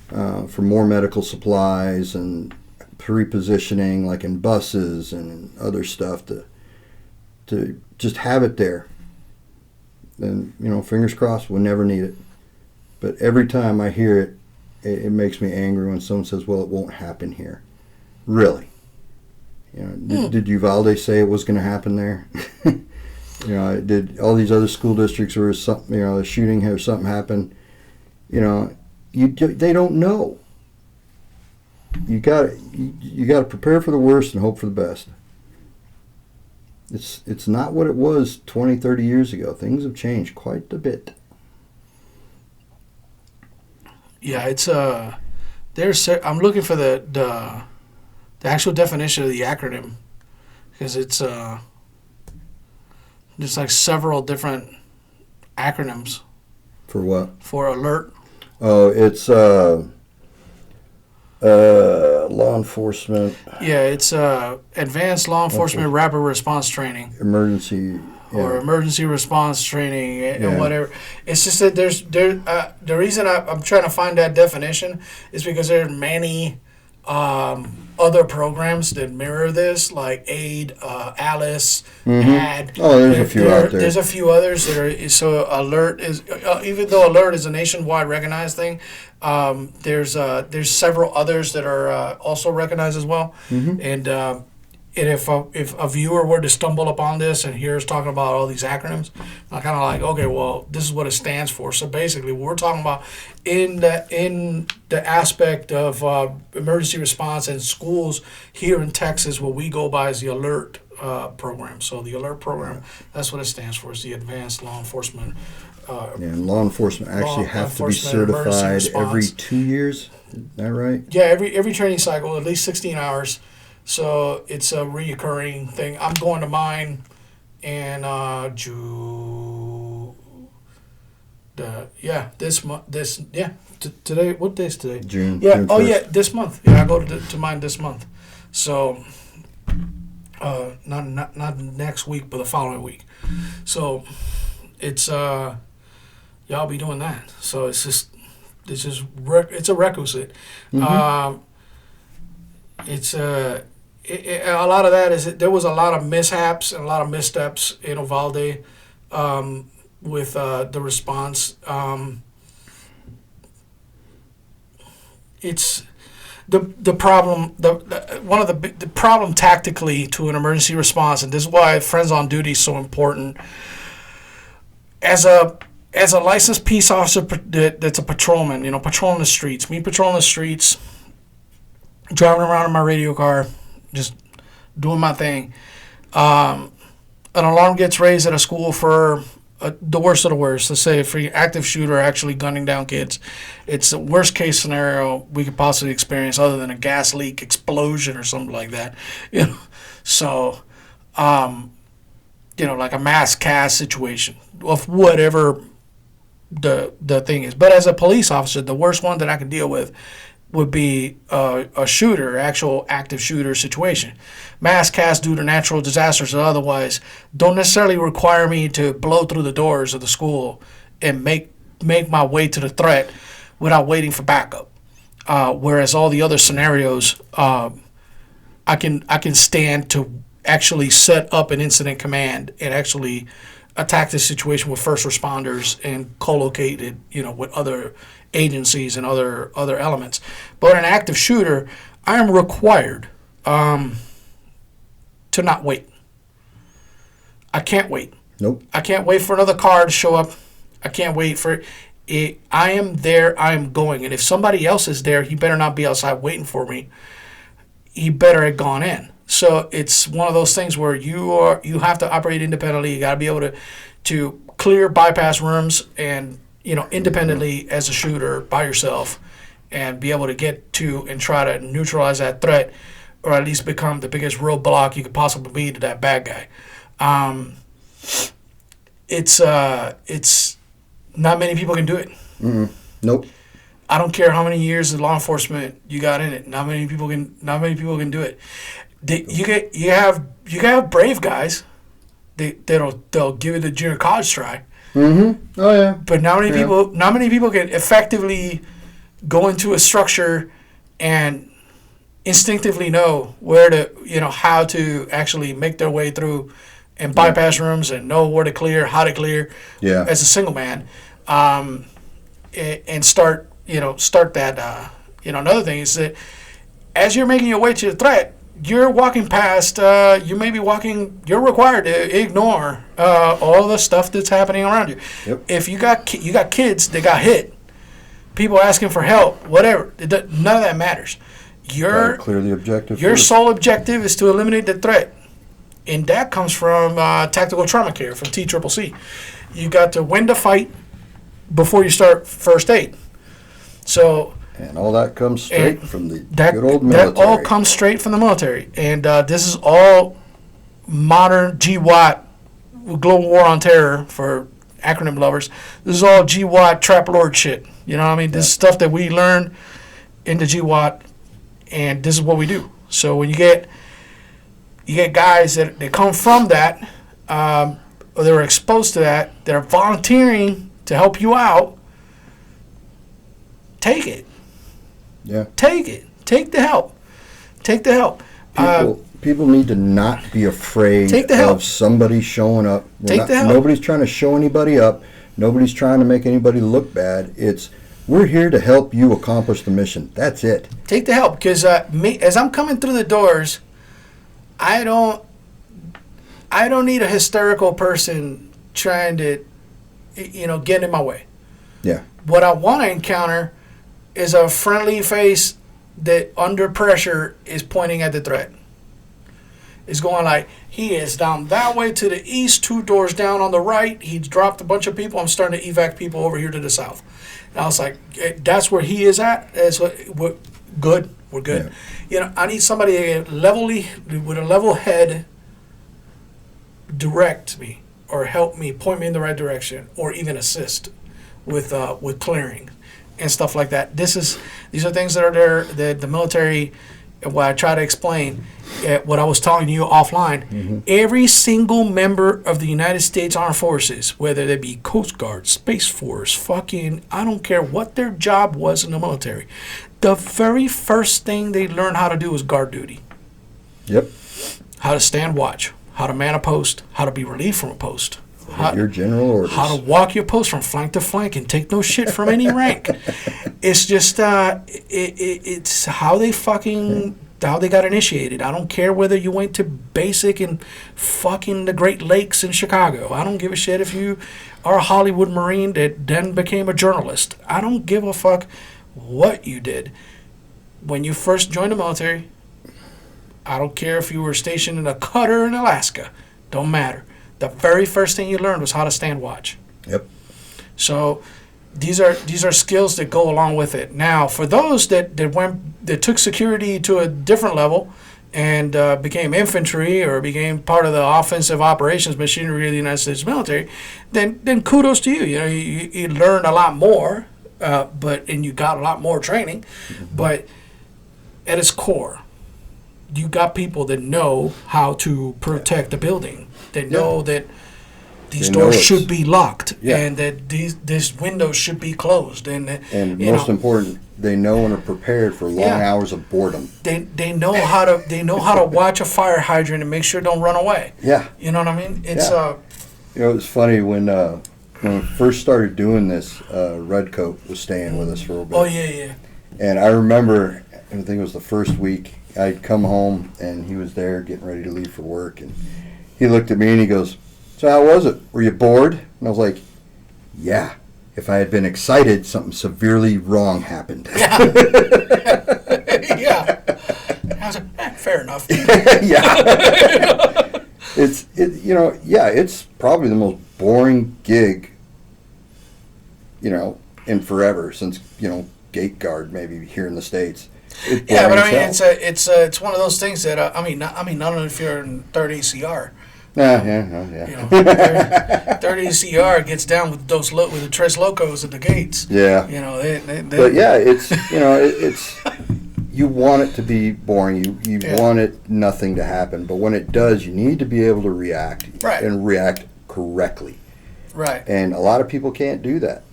for more medical supplies and repositioning, like in buses and other stuff, to just have it there. And fingers crossed, we'll never need it. But every time I hear it, it makes me angry when someone says, "Well, it won't happen here." Really? Did Uvalde say it was going to happen there? Did all these other school districts where something, a shooting or something happened? They don't know. You got to prepare for the worst and hope for the best. It's not what it was 20, 30 years ago. Things have changed quite a bit. Yeah, it's I'm looking for the actual definition of the acronym, because it's there's like several different acronyms For what? for alert. Oh, it's law enforcement Yeah, it's advanced law enforcement rapid response training emergency. or emergency response training and Yeah. whatever. It's just that the reason I'm trying to find that definition is because there are many other programs that mirror this, like AID, Alice, AD. Oh, there's a few out there. There's a few others that are. So Alert is, even though Alert is a nationwide recognized thing, there's several others that are also recognized as well. And if a viewer were to stumble upon this and hears talking about all these acronyms, I'm kind of like, okay, well, this is what it stands for. So basically, what we're talking about in the aspect of emergency response in schools here in Texas, what we go by is the ALERT program. So the ALERT program, that's what it stands for. It's the Advanced Law Enforcement. And law enforcement actually have to be enforcement, emergency certified every response. 2 years. Is that right? Yeah, every training cycle, at least 16 hours. So it's a reoccurring thing. I'm going to mine in today. What day is today? June. Yeah. June Oh 1st. yeah, this month. Yeah, I go to mine this month. So not next week, but the following week. So it's y'all be doing that. So it's a requisite. It's a lot of that is there was a lot of mishaps and a lot of missteps in Uvalde with the response. It's the problem. One of the problem tactically to an emergency response, and this is why Friends on Duty is so important. As a licensed peace officer that's a patrolman, patrolling the streets. Me patrolling the streets, driving around in my radio car, just doing my thing. An alarm gets raised at a school for the worst of the worst. Let's say for an active shooter actually gunning down kids. It's the worst case scenario we could possibly experience other than a gas leak, explosion, or something like that. So, like a mass cast situation of whatever the thing is. But as a police officer, the worst one that I can deal with would be a shooter, actual active shooter situation. Mass cast due to natural disasters or otherwise don't necessarily require me to blow through the doors of the school and make my way to the threat without waiting for backup. Whereas all the other scenarios, I can stand to actually set up an incident command and actually attack this situation with first responders and co-locate it, with other agencies and other elements. But an active shooter, I am required to not wait. I can't wait. Nope. I can't wait for another car to show up. I can't wait for it. I am there. I am going. And if somebody else is there, he better not be outside waiting for me. He better have gone in. So it's one of those things where you have to operate independently. You got to be able to clear bypass rooms and independently as a shooter by yourself, and be able to get to and try to neutralize that threat, or at least become the biggest roadblock you could possibly be to that bad guy. It's not many people can do it. Nope. I don't care how many years of law enforcement you got in it. Not many people can do it. You have brave guys. They'll give it a junior college try. Oh yeah. But not many people can effectively go into a structure and instinctively know where to, how to actually make their way through and bypass rooms and know where to clear, how to clear. Yeah. As a single man, and start that. Another thing is that as you're making your way to the threat, you're walking past. You're required to ignore all the stuff that's happening around you. Yep. If you got kids that got hit, people asking for help, whatever, none of that matters. Gotta clear the objective. Your first. sole objective is to eliminate the threat, and that comes from tactical trauma care from TCCC. You got to win the fight before you start first aid. So. And all that comes straight from the good old military. That all comes straight from the military. And this is all modern GWAT, Global War on Terror, for acronym lovers, this is all GWAT trap lord shit. You know what I mean? This is stuff that we learn in the GWAT, and this is what we do. So when you get guys that come from that, or they were exposed to that are volunteering to help you out, take it. Yeah. Take it. Take the help. Take the help. People need to not be afraid of somebody showing up. Nobody's trying to show anybody up. Nobody's trying to make anybody look bad. We're here to help you accomplish the mission. That's it. Take the help, because as I'm coming through the doors, I don't need a hysterical person trying to, get in my way. Yeah. What I want to encounter is a friendly face that under pressure is pointing at the threat. It's going like, he is down that way to the east, 2 doors down on the right. He's dropped a bunch of people. I'm starting to evac people over here to the south. And I was like, that's where he is at. We're good. We're good. Yeah. I need somebody with a level head direct me or help me, point me in the right direction, or even assist with clearing and stuff like that. These are things that are there that the military, what I try to explain, what I was telling you offline. Mm-hmm. Every single member of the United States Armed Forces, whether they be Coast Guard, Space Force, I don't care what their job was in the military, the very first thing they learn how to do is guard duty. Yep. How to stand watch, how to man a post, how to be relieved from a post. Your general orders. How to walk your post from flank to flank and take no shit from any rank. It's just it's how they how they got initiated. I don't care whether you went to basic in fucking the Great Lakes in Chicago. I don't give a shit if you are a Hollywood Marine that then became a journalist. I don't give a fuck what you did. When you first joined the military, I don't care if you were stationed in a cutter in Alaska. Don't matter. The very first thing you learned was how to stand watch. Yep. So these are skills that go along with it. Now, for those that took security to a different level and became infantry or became part of the offensive operations machinery of the United States military, then kudos to you. You learned a lot more, and you got a lot more training. Mm-hmm. But at its core, you got people that know how to protect the building. They know that these doors should be locked, and that this windows should be closed, and most important, they know and are prepared for long hours of boredom. They know how to watch a fire hydrant and make sure it don't run away. Yeah, you know what I mean. It's it's funny when we first started doing this. Redcoat was staying with us for a little bit. Oh yeah. And I remember, I think it was the first week, I'd come home and he was there getting ready to leave for work, and he looked at me and he goes, "So how was it? Were you bored?" And I was like, "Yeah. If I had been excited, something severely wrong happened." Yeah. Yeah. I was like, fair enough. Yeah. It's probably the most boring gig, in forever since, gate guard maybe here in the States. Yeah, but I mean, it's one of those things that not only if you're in 3rd ACR. Yeah. 3rd ACR gets down with with the Tres Locos at the gates. Yeah. But yeah, it's you want it to be boring. You want it nothing to happen, but when it does, you need to be able to react and react correctly. Right. And a lot of people can't do that.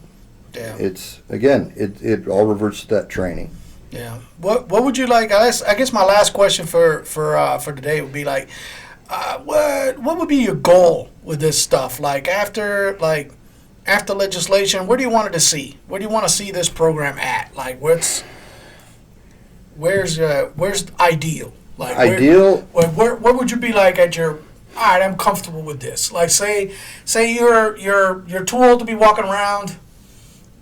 Yeah. It all reverts to that training. Yeah. What would you like? I guess my last question for today would be like, what would be your goal with this stuff? Like after legislation, where do you want it to see? Where do you want to see this program at? Like where's ideal? Like ideal. Where would you be like at your? All right, I'm comfortable with this. Like say you're too old to be walking around.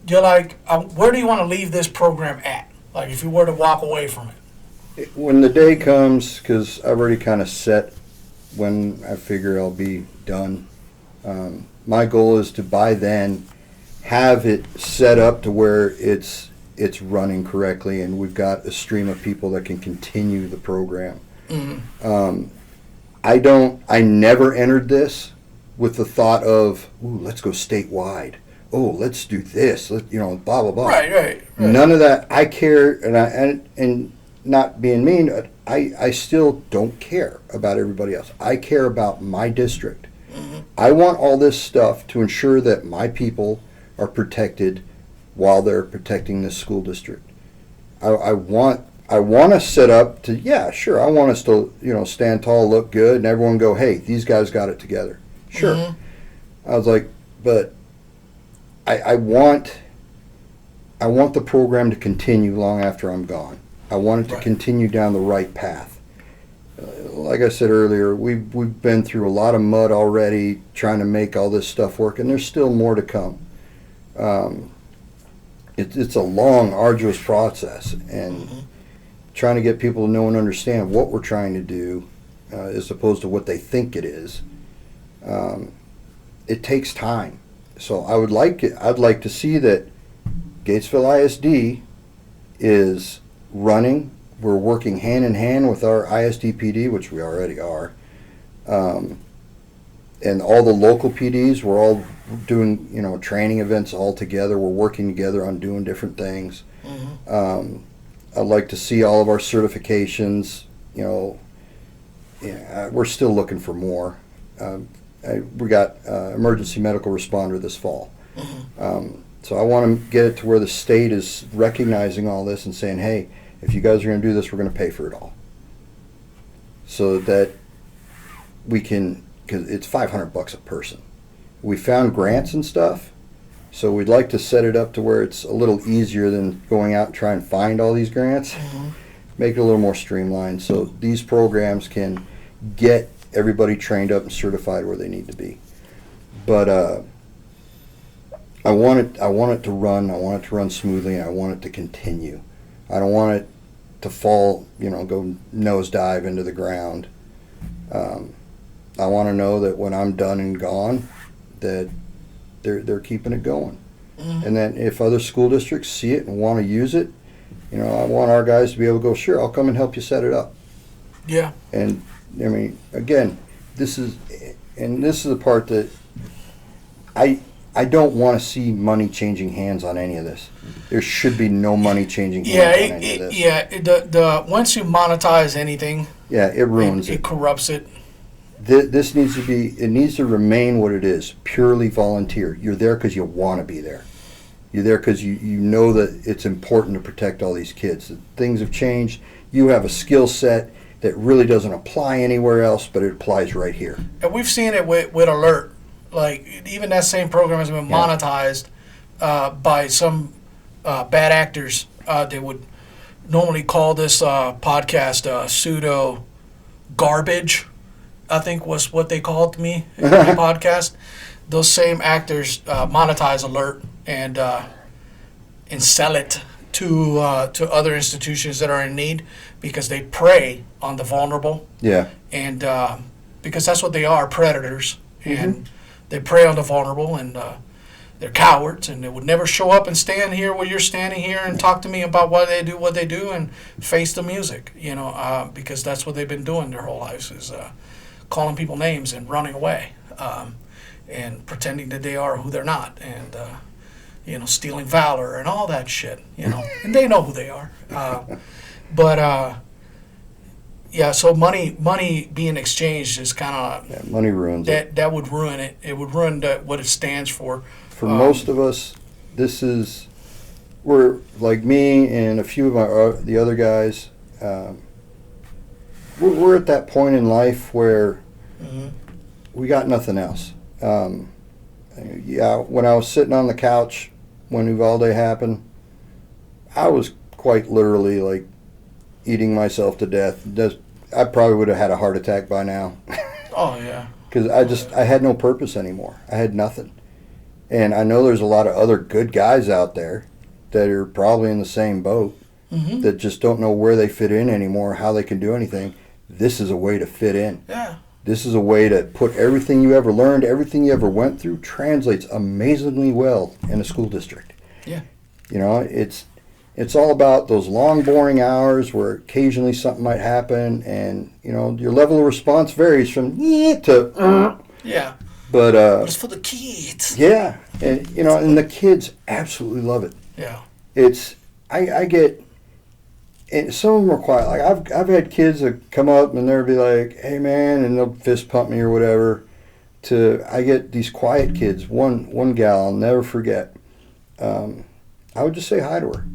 You're like, where do you want to leave this program at? Like if you were to walk away from it. When the day comes, because I've already kind of set when I figure I'll be done. My goal is to by then have it set up to where it's running correctly, and we've got a stream of people that can continue the program. Mm-hmm. I never entered this with the thought of, ooh, let's go statewide. Oh, let's do this. Blah blah blah. Right. None of that. I care, and not being mean, I still don't care about everybody else. I care about my district. I want all this stuff to ensure that my people are protected while they're protecting this school district. I want us set up to, yeah, sure. I want us to, stand tall, look good, and everyone go, hey, these guys got it together. Sure. I was like, but I want the program to continue long after I'm gone. I want it to continue down the right path. Like I said earlier, we've been through a lot of mud already trying to make all this stuff work, and there's still more to come. It's a long, arduous process, and trying to get people to know and understand what we're trying to do, as opposed to what they think it is. It takes time. So I'd like to see that Gatesville ISD is running. We're working hand in hand with our ISD PD, which we already are, and all the local PDs. We're all doing training events all together. We're working together on doing different things. I'd like to see all of our certifications. We're still looking for more. We got emergency medical responder this fall. So I want to get it to where the state is recognizing all this and saying, hey, if you guys are going to do this, we're going to pay for it all. So that we can, because it's $500 a person. We found grants and stuff, so we'd like to set it up to where it's a little easier than going out and trying to find all these grants. Make it a little more streamlined so these programs can get everybody trained up and certified where they need to be. But I want it to run. I want it to run smoothly, and I want it to continue. I don't want it to fall, go nosedive into the ground. I want to know that when I'm done and gone, that they're keeping it going. And then if other school districts see it and want to use it, I want our guys to be able to go, sure, I'll come and help you set it up. Yeah. And I mean, again, this is the part that I don't want to see money changing hands on any of this. There should be no money changing hands on any of this. Yeah, the once you monetize anything, it ruins it. It corrupts it. This needs to remain what it is, purely volunteer. You're there because you want to be there. You're there because you know that it's important to protect all these kids. Things have changed. You have a skill set that really doesn't apply anywhere else, but it applies right here. And we've seen it with Alert. Like, even that same program has been monetized by some bad actors. They would normally call this podcast pseudo garbage, I think was what they called me in the podcast. Those same actors monetize Alert and sell it to other institutions that are in need because they prey on the vulnerable. Yeah. And because that's what they are, predators. And they prey on the vulnerable, and they're cowards, and they would never show up and stand here where you're standing here and talk to me about what they do, and face the music, because that's what they've been doing their whole lives is calling people names and running away, and pretending that they are who they're not, and stealing valor and all that shit, and they know who they are. Yeah, so money being exchanged is kind of money ruins it. That would ruin it. It would ruin what it stands for. For most of us, we're like me and a few of the other guys. We're at that point in life where we got nothing else. When I was sitting on the couch when Uvalde happened, I was quite literally like eating myself to death. I probably would have had a heart attack by now. Oh, yeah. Because I had no purpose anymore. I had nothing. And I know there's a lot of other good guys out there that are probably in the same boat that just don't know where they fit in anymore, how they can do anything. This is a way to fit in. Yeah. This is a way to put everything you ever learned, everything you ever went through, translates amazingly well in a school district. Yeah. It's all about those long, boring hours where occasionally something might happen, and your level of response varies from to yeah. But it's for the kids. Yeah, and and the kids absolutely love it. Yeah. It's I get, and some of them are quiet. Like I've had kids that come up and they'll be like, "Hey man," and they'll fist pump me or whatever. I get these quiet kids. One gal I'll never forget. I would just say hi to her.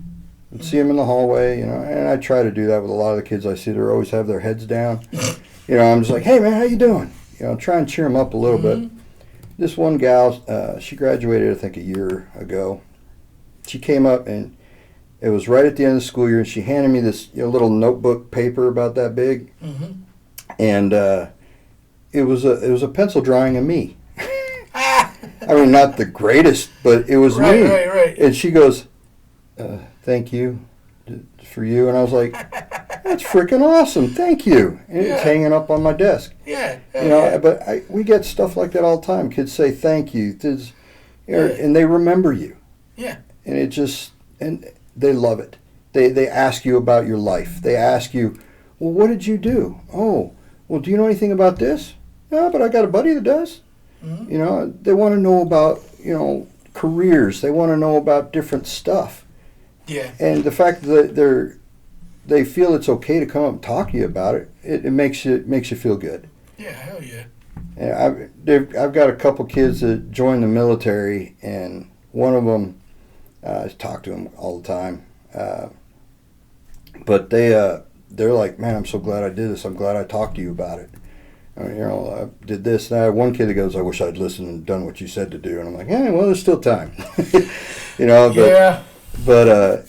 I'd see them in the hallway, and I try to do that with a lot of the kids I see. They always have their heads down. I'm just like, "Hey man, how you doing?" Try and cheer them up a little bit. This one gal, she graduated I think a year ago. She came up and it was right at the end of the school year, and she handed me this little notebook paper about that big, and it was a pencil drawing of me. I mean, not the greatest, but it was me. Right. And she goes, "Thank you for you," and I was like, "That's freaking awesome! Thank you!" And it's hanging up on my desk. Yeah. But we get stuff like that all the time. Kids say thank you, and they remember you. Yeah. And and they love it. They ask you about your life. They ask you, "Well, what did you do?" "Oh, well, do you know anything about this?" "No, but I got a buddy that does." They want to know about, careers. They want to know about different stuff. Yeah. And the fact that they feel it's okay to come up and talk to you about it, it makes you feel good. Yeah, hell yeah. And I've got a couple kids that joined the military, and one of them, I talk to them all the time, but they're like, "Man, I'm so glad I did this. I'm glad I talked to you about it. I did this." And I have one kid that goes, "I wish I'd listened and done what you said to do." And I'm like, "Well, there's still time." But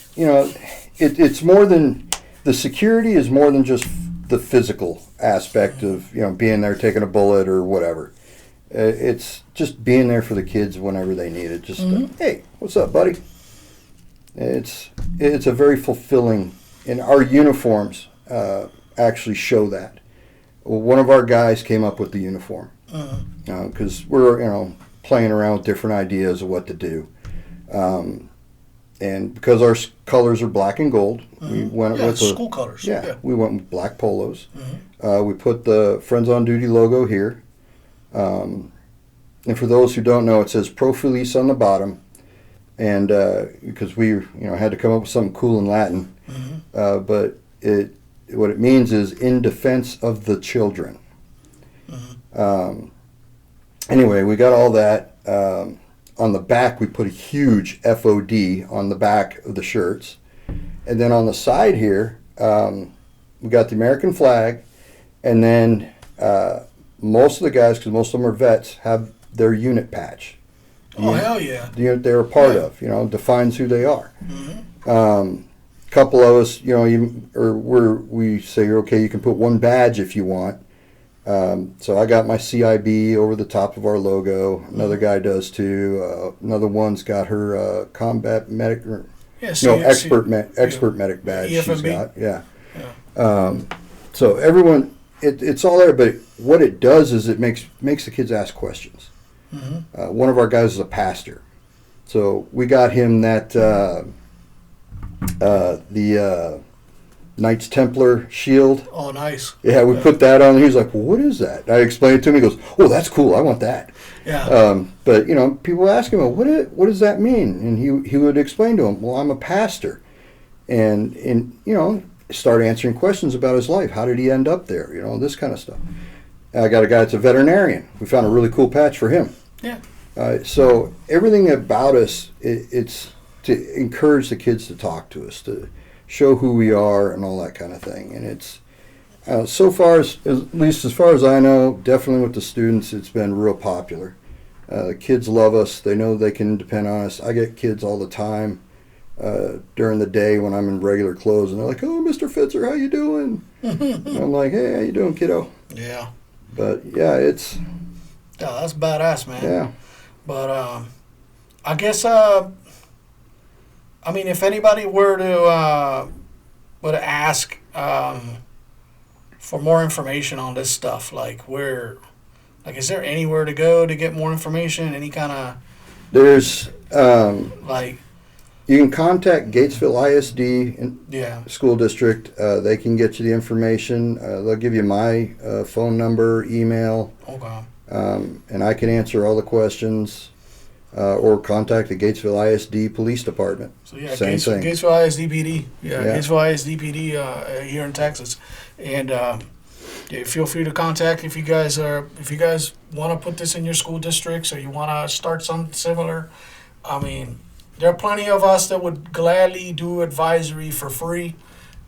it's more than, the security is more than just the physical aspect of being there, taking a bullet or whatever. It's just being there for the kids whenever they need it. Just hey, what's up, buddy? It's a very fulfilling, and our uniforms actually show that. Well, one of our guys came up with the uniform because we're playing around with different ideas of what to do, and because our colors are black and gold, we went with school colors. Yeah, we went with black polos. We put the Friends on Duty logo here, and for those who don't know, it says Pro Felice on the bottom, and because we had to come up with something cool in Latin, but what it means is in defense of the children. Anyway, we got all that. On the back, we put a huge F.O.D. on the back of the shirts. And then on the side here, we got the American flag. And then most of the guys, because most of them are vets, have their unit patch. Hell yeah. The unit they're a part of, defines who they are. Couple of us, we say, okay, you can put one badge if you want. So I got my CIB over the top of our logo. Another guy does too. Another one's got her combat medic, expert medic badge. She's got, so everyone, it's all there. But what it does is it makes the kids ask questions. One of our guys is a pastor, so we got him that the Knights Templar shield. Oh, nice. Yeah, we put that on. He was like, "Well, what is that?" I explained it to him. He goes, "Oh, that's cool. I want that." Yeah. But people ask him, "Well, what does that mean?" And he would explain to them, "Well, I'm a pastor," and start answering questions about his life. How did he end up there? This kind of stuff. I got a guy that's a veterinarian. We found a really cool patch for him. Yeah. So everything about us, it's to encourage the kids to talk to us, to show who we are and all that kind of thing. And it's so far, at least as far as I know, definitely with the students, it's been real popular. The kids love us. They know they can depend on us. I get kids all the time during the day when I'm in regular clothes, and they're like, "Oh, Mr. Fitzer, how you doing?" And I'm like, "Hey, how you doing, kiddo?" Yeah. But yeah, that's badass, man. Yeah. But I guess if anybody were to ask for more information on this stuff, is there anywhere to go to get more information? Any kind of there's you can contact Gatesville ISD school district. They can get you the information. They'll give you my phone number, email. Okay. and I can answer all the questions, or contact the Gatesville ISD Police Department. So yeah, Same thing. Gatesville ISD PD. Yeah, Yeah. Gatesville ISD PD here in Texas, and yeah, feel free to contact if you guys want to put this in your school districts or you want to start something similar. I mean, there are plenty of us that would gladly do advisory for free,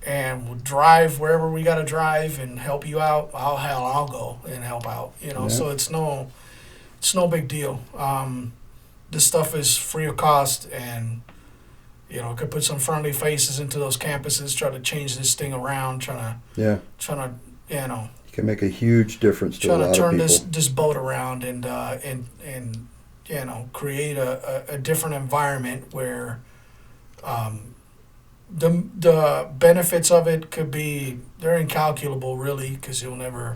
and we'll drive wherever we got to drive and help you out. I'll go and help out. You know, Yeah. so it's no big deal. This stuff is free of cost, and you know, could put some friendly faces into those campuses, try to change this thing around, trying to you know, You can make a huge difference to a trying lot to of turn people. this boat around and you know, create a different environment where the benefits of it they're incalculable, really, because you'll never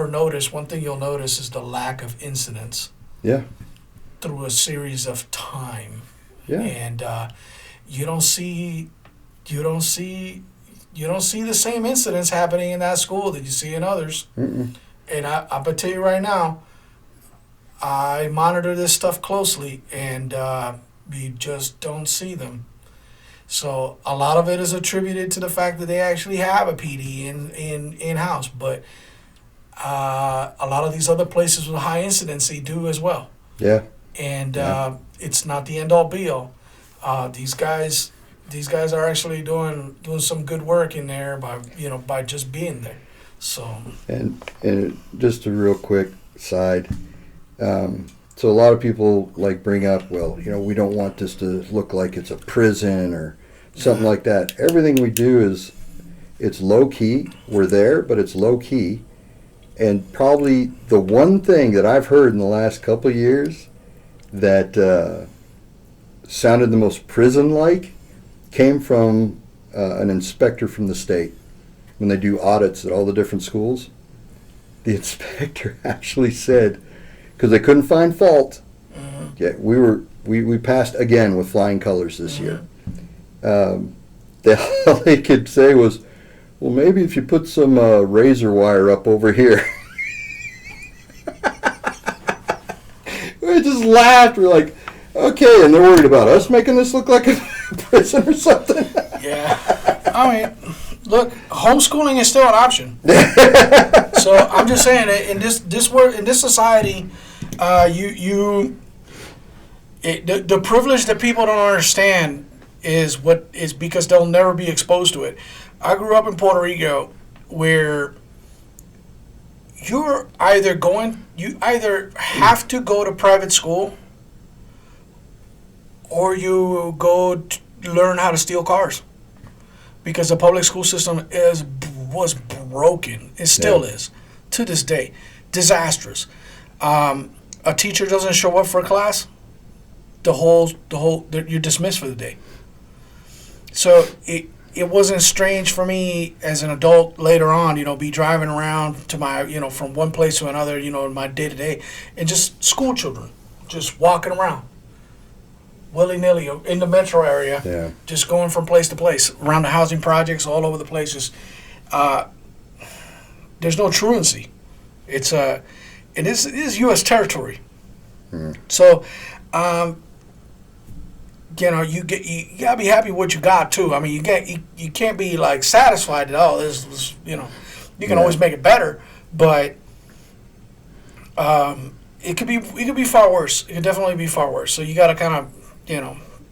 notice. One thing you'll notice is the lack of incidents. Yeah. Through a series of time. Yeah. And you don't see the same incidents happening in that school that you see in others. Mm-mm. And I'm gonna tell you right now, I monitor this stuff closely, and you just don't see them. So a lot of it is attributed to the fact that they actually have a PD in house, but a lot of these other places with high incidency do as well. Yeah. And Yeah. it's not the end all be all. These guys are actually doing some good work in there by just being there. So And just a real quick side. So a lot of people bring up, well, we don't want this to look like it's a prison or something like that. Everything we do it's low key. We're there, but it's low key. And probably the one thing that I've heard in the last couple of years that sounded the most prison-like came from an inspector from the state. When they do audits at all the different schools, the inspector actually said, because they couldn't find fault, yeah, we passed again with flying colors this year. All they could say was, well, maybe if you put some razor wire up over here. We just laughed. We're like, okay, and they're worried about us making this look like a prison or something. yeah, I mean, look, homeschooling is still an option. So I'm just saying, in this society, the privilege that people don't understand is because they'll never be exposed to it. I grew up in Puerto Rico, where you either have to go to private school, or you go to learn how to steal cars, because the public school system was broken. It still is to this day, disastrous. A teacher doesn't show up for a class, you're dismissed for the day. So it wasn't strange for me as an adult later on, be driving around to my, from one place to another, in my day to day, and just school children just walking around willy-nilly in the metro area, just going from place to place around the housing projects all over the places. There's no truancy. It is U.S. territory. So, you gotta be happy with what you got too. I mean, you can't be satisfied that this was, you can always make it better, but it could be far worse. It could definitely be far worse. So you gotta kind of,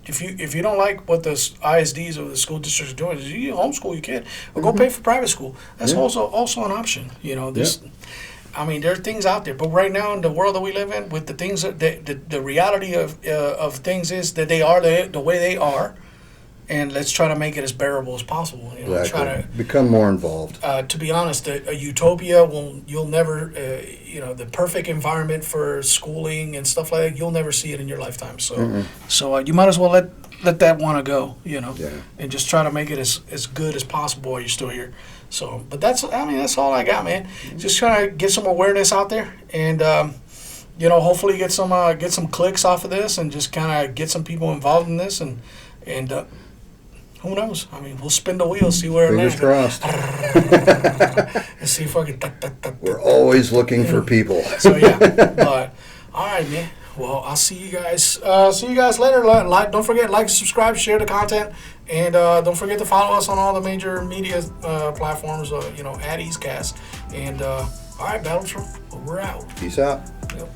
if you don't like what the ISDs or the school districts are doing, you homeschool your kid or go pay for private school. That's also an option. I mean, there are things out there, but right now in the world that we live in, with the things the reality of things is that they are the way they are, and let's try to make it as bearable as possible. Exactly. Try to become more involved. To be honest, a utopia you'll never, the perfect environment for schooling and stuff like that, you'll never see it in your lifetime. So, you might as well let that want to go, and just try to make it as good as possible while you're still here. So, but that's all I got, man. Just trying to get some awareness out there, and hopefully get some clicks off of this, and just kind of get some people involved in this, and who knows? I mean, we'll spin the wheel, see where it lands. Fingers crossed. and see if I can. We're always looking for people. So yeah, but all right, man. Well, I'll see you guys. See you guys later. Don't forget, like, subscribe, share the content, and don't forget to follow us on all the major media platforms. At EastCast. And all right, Battle Troll, we're out. Peace out. Yep.